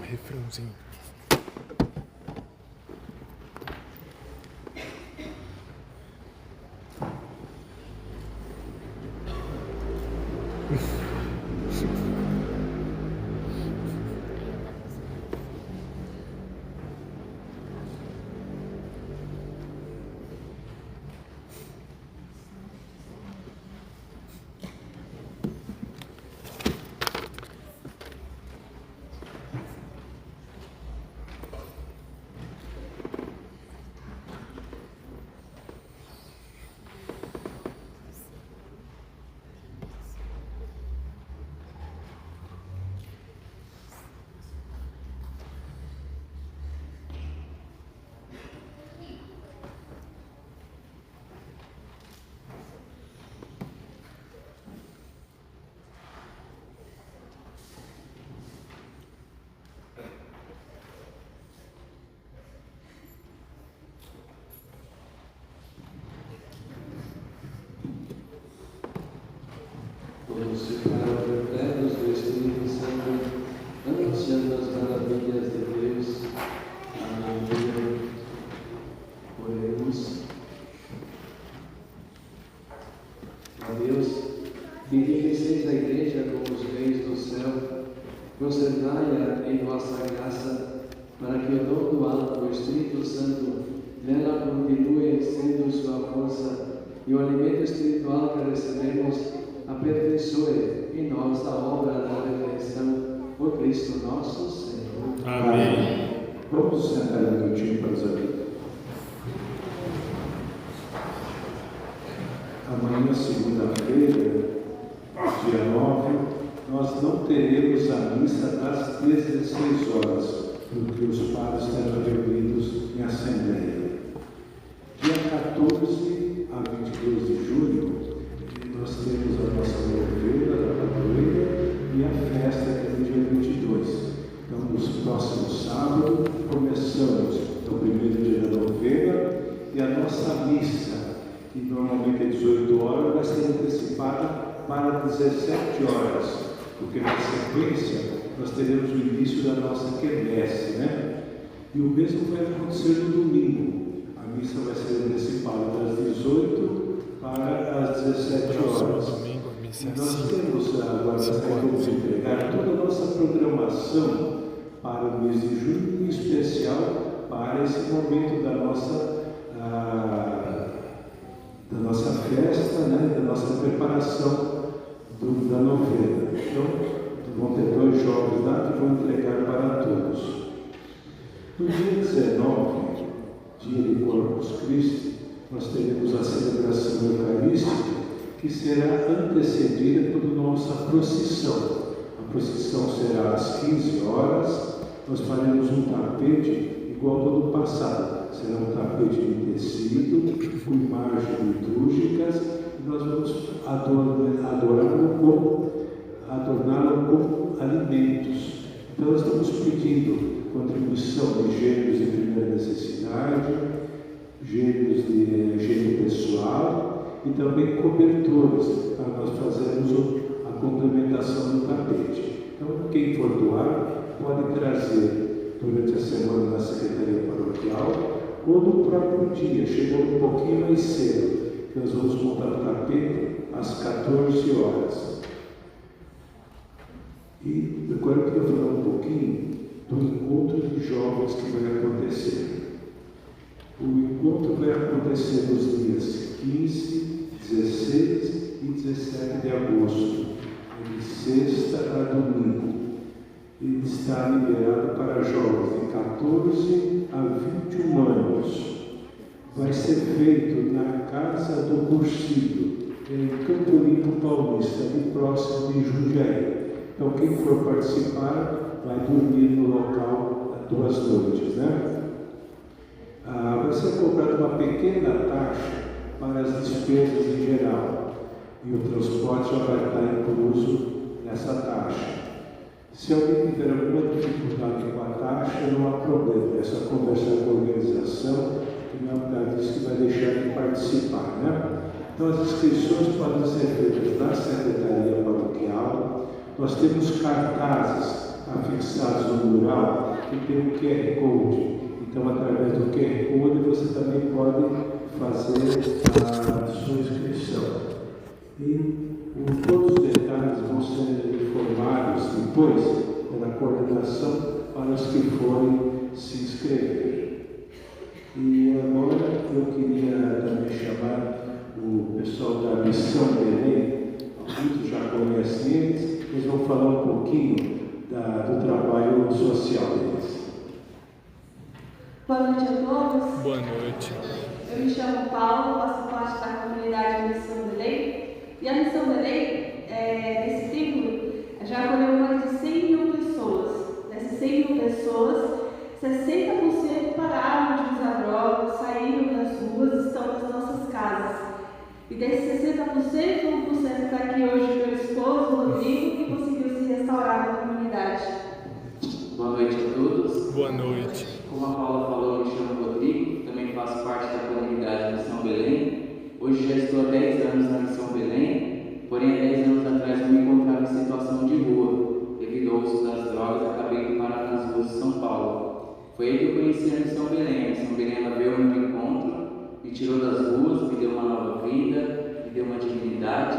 Refrãozinho. Todos ficaram perpletos do Espírito Santo, anunciando as maravilhas de Deus. Aleluia. Oremos. Ó Deus, que enriqueceis a Igreja com os reis do céu, concedai-a em vossa graça, para que o dom do alto, o Espírito Santo, nela continue sendo sua força, e o alimento espiritual que recebemos aperfeiçoe em nós a obra da redenção por Cristo nosso Senhor. Amém. Vamos sentar um minutinho para os amigos. Amanhã, segunda-feira, dia 9, nós não teremos a missa das 16 horas, porque os padres estarão reunidos em assembleia. Dia 14 a 22 de julho, nós temos a nossa novena da padroeira e a festa que é no dia 22. Então, nos próximos sábados, começamos no primeiro dia da novena e a nossa missa, que normalmente é 18 horas, vai ser antecipada para 17 horas, porque na sequência nós teremos o início da nossa quermesse, né? E o mesmo vai acontecer no domingo. A missa vai ser antecipada das 18 para as 17 horas. Nós temos agora, vamos entregar toda a nossa programação para o mês de junho, em especial para esse momento da nossa festa, né, da nossa preparação da novena. Então, vão ter 2 jogos lá que vão entregar para todos. No dia 19, dia de Corpus Christi, nós teremos a celebração eucarística, que será antecedida por nossa procissão. A procissão será às 15 horas, nós faremos um tapete igual ao do ano passado. Será um tapete de tecido, com imagens litúrgicas, e nós vamos adorná-lo com alimentos. Então, nós estamos pedindo contribuição de gêneros de primeira necessidade, gêneros de higiene pessoal e também cobertores, para nós fazermos a complementação do tapete. Então, quem for doar, pode trazer durante a semana na Secretaria Paroquial ou no próprio dia, chegando um pouquinho mais cedo, que nós vamos montar o tapete às 14 horas. E agora eu queria falar um pouquinho do encontro de jovens que vai acontecer. O encontro vai acontecer nos dias 15, 16 e 17 de agosto, de sexta a domingo. Ele está liberado para jovens de 14 a 21 anos. Vai ser feito na Casa do Cursilho, em Campo Limpo Paulista, ali próximo de Jundiaí. Então, quem for participar vai dormir no local 2 noites, né? Vai ser cobrada uma pequena taxa para as despesas em geral, e o transporte já vai estar incluso nessa taxa. Se alguém tiver alguma dificuldade com a taxa, não há problema, é só conversar com a organização, que não é por causa disso que vai deixar de participar, né? Então, as inscrições podem ser feitas na Secretaria Paroquial. Nós temos cartazes afixados no mural que tem um QR Code. Então, através do QR Code, você também pode fazer a sua inscrição. E todos os detalhes vão ser informados depois pela coordenação para os que forem se inscrever. E agora eu queria também chamar o pessoal da Missão Belém. Muitos já conhecem eles, eles vão falar um pouquinho do trabalho social deles. Boa noite a todos. Boa noite. Eu me chamo Paulo, faço parte da comunidade Missão Belém. E a Missão Belém, nesse ciclo, já acolheu mais de 100 mil pessoas. Dessas 100 mil pessoas, 60% pararam de usar drogas, saíram das ruas, estão nas nossas casas. E desses 60%, 1% está aqui hoje meu esposo, Rodrigo, que conseguiu se restaurar na comunidade. Boa noite a todos. Boa noite. Como a Paula falou, eu me chamo Rodrigo, também faço parte da comunidade Missão Belém. Hoje já estou há 10 anos na Missão Belém, porém há 10 anos atrás eu me encontrava em situação de rua. Devido ao uso das drogas, acabei de parar nas ruas de São Paulo. Foi aí que eu conheci a Missão Belém. A Missão Belém ela veio ao meu encontro, me tirou das ruas, me deu uma nova vida, me deu uma dignidade.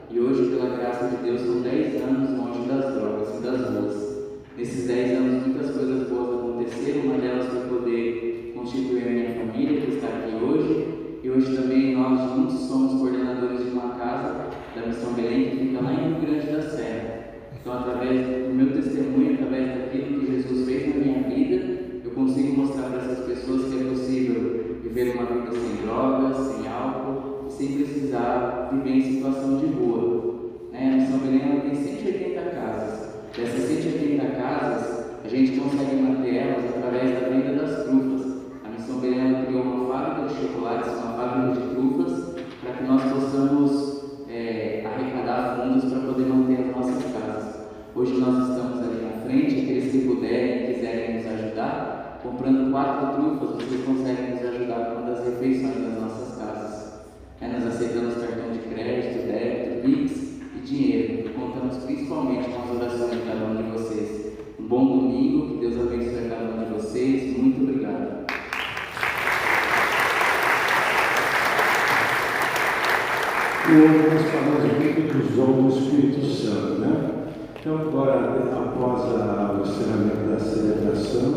E hoje, pela graça de Deus, são 10 anos longe das drogas e das ruas. Nesses 10 anos, muitas coisas boas aconteceram. Uma delas foi poder constituir a minha família, que está aqui hoje. E hoje também nós juntos somos coordenadores de uma casa da Missão Belém, que fica lá em Rio Grande da Serra. Então, através do meu testemunho, através daquilo que Jesus fez na minha vida, eu consigo mostrar para essas pessoas que é possível viver uma vida sem drogas, sem álcool, e sem precisar viver em situação de rua. A Missão Belém ela tem 180 casas. Dessas 180 casas, a gente consegue manter elas através da venda das trufas. A Missão Belém ela criou uma fábrica de chocolates, uma fábrica de trufas, para que nós possamos arrecadar fundos para poder manter as nossas casas. Hoje nós estamos ali na frente, aqueles que puderem e quiserem nos ajudar, comprando 4 trufas, vocês conseguem nos ajudar com uma das refeições das nossas casas. Nós aceitamos cartão de crédito, débito, Pix e dinheiro. Contamos principalmente com as orações de cada um de vocês. Um bom domingo, que Deus abençoe cada um de vocês. Muito obrigado. Hoje nós falamos muito dos dons do Espírito Santo, né? Então, agora, após o encerramento da celebração,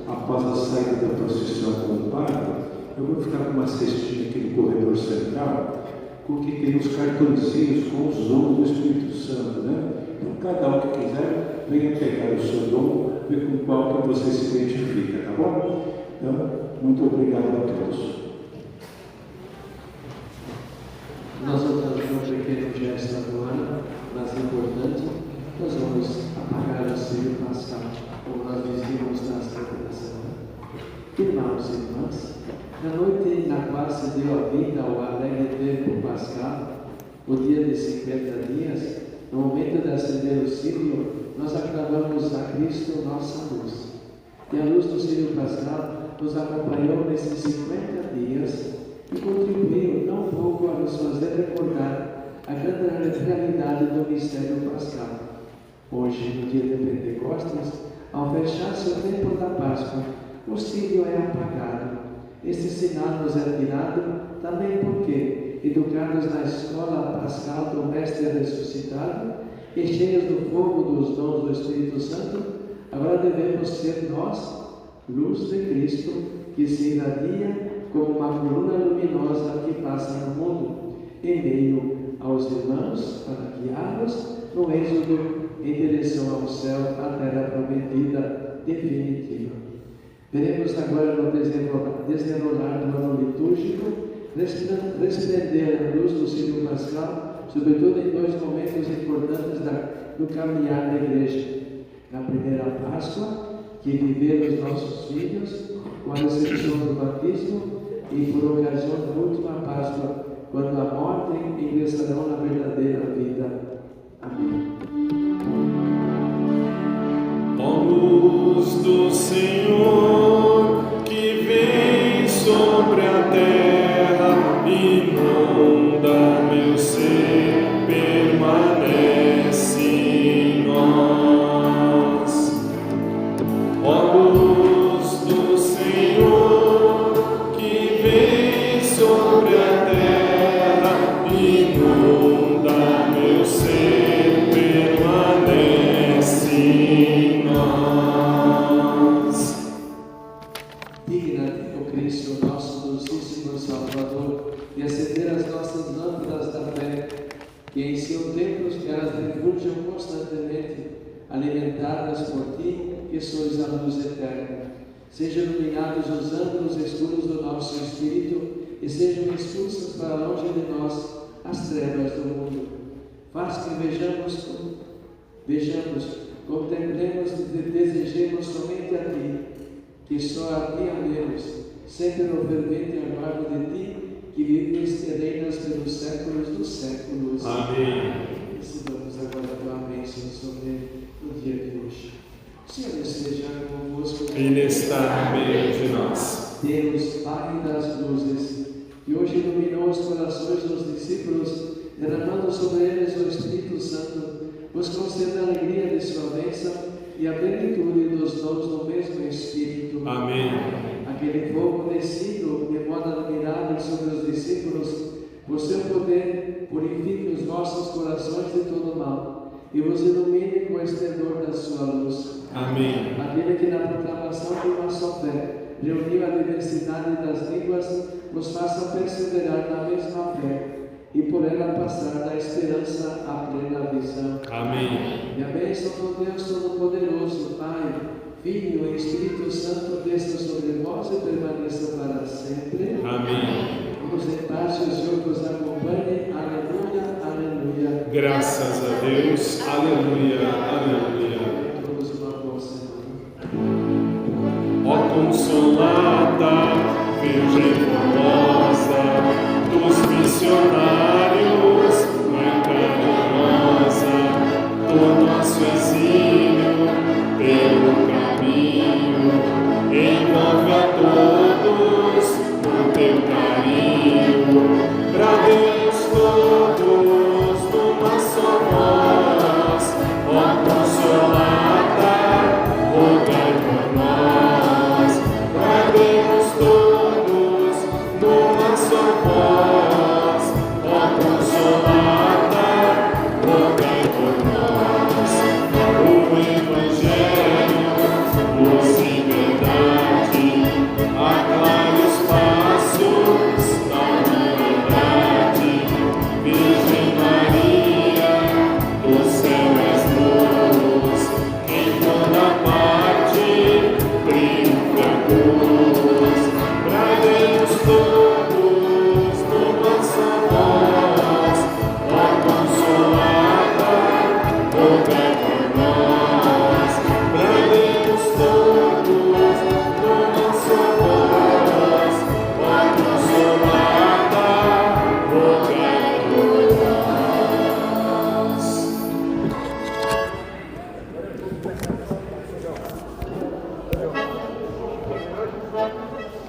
após a saída da procissão com o padre, eu vou ficar com uma cestinha aqui no corredor central, com que tem uns cartõezinhos com os dons do Espírito Santo, né? Então, cada um que quiser, venha pegar o seu dom, ver com qual que você se identifica, tá bom? Então, muito obrigado a todos. Nós vamos fazer um pequeno gesto agora, mas importante. Nós vamos apagar o selho pascal, como nós dizíamos na celebração. Irmãos e irmãs, na noite na qual se deu a vida ao alegre tempo pascal, o dia de 50 dias, no momento de acender o cílio, nós aclamamos a Cristo nossa luz. E a luz do cílio pascal nos acompanhou nesses 50 dias e contribuiu não pouco a nos fazer recordar a grande realidade do mistério pascal. Hoje, no dia de Pentecostes, ao fechar-se o tempo da Páscoa, o cílio é apagado. Este sinal nos é tirado também porque, educados na escola pascal do Mestre ressuscitado e cheios do fogo dos dons do Espírito Santo, agora devemos ser nós, luz de Cristo, que se irradia como uma coluna luminosa que passa no mundo, em meio aos irmãos, para guiá-los no êxodo em direção ao céu, a terra prometida definitiva. Veremos agora no desenrolar do ano litúrgico resplender a luz do cílio pascal, sobretudo em 2 momentos importantes do caminhar da igreja. Na primeira Páscoa, que viveram os nossos filhos, com a recepção do batismo, e por ocasião da última Páscoa, quando a morte ingressarão na verdadeira vida. Amém. Ó luz do Senhor, que vem sobre a terra, inunda meu ser, permanece em nós. Ó luz do Senhor, que vem sobre a terra, inunda meu ser, permanece em nós. Digna-te, ó Cristo, nosso dulcíssimo Salvador, de acender as nossas lâmpadas da fé, que em seu templo elas refulgem constantemente, alimentadas por ti, que sois a luz eterna. Sejam iluminados os ângulos escuros do nosso espírito e sejam expulsas para longe de nós as trevas do mundo. Faz que vejamos, contemplemos e desejemos somente a ti, que só a ti amemos, sempre no fervente aguardo de ti, que vives e reinas pelos séculos dos séculos. Amém. Recebamos agora a tua bênção sobre o dia de hoje. O Senhor esteja convosco. Ele está no meio de nós. Deus, Pai das luzes, que hoje iluminou os corações dos discípulos derramando sobre eles o Espírito Santo, vos conceda a alegria de sua bênção e a plenitude dos dons do mesmo Espírito. Amém. Aquele fogo descido de modo admirável sobre os discípulos, por seu poder, purifique os vossos corações de todo mal e vos ilumine com o esplendor da sua luz. Amém. Aquele que na proclamação de uma só fé reuniu a diversidade das línguas, vos faça perseverar na mesma fé e por ela passar da esperança à plena visão. Amém. E a bênção do Deus Todo-Poderoso, Pai, Filho e Espírito Santo, desça sobre vós e permaneça para sempre. Amém. Vamos em paz, o Senhor vos acompanhe. Aleluia, aleluia. Graças a Deus. Aleluia, aleluia. Todos uma boa semana. Ó Consolada Virgem formosa,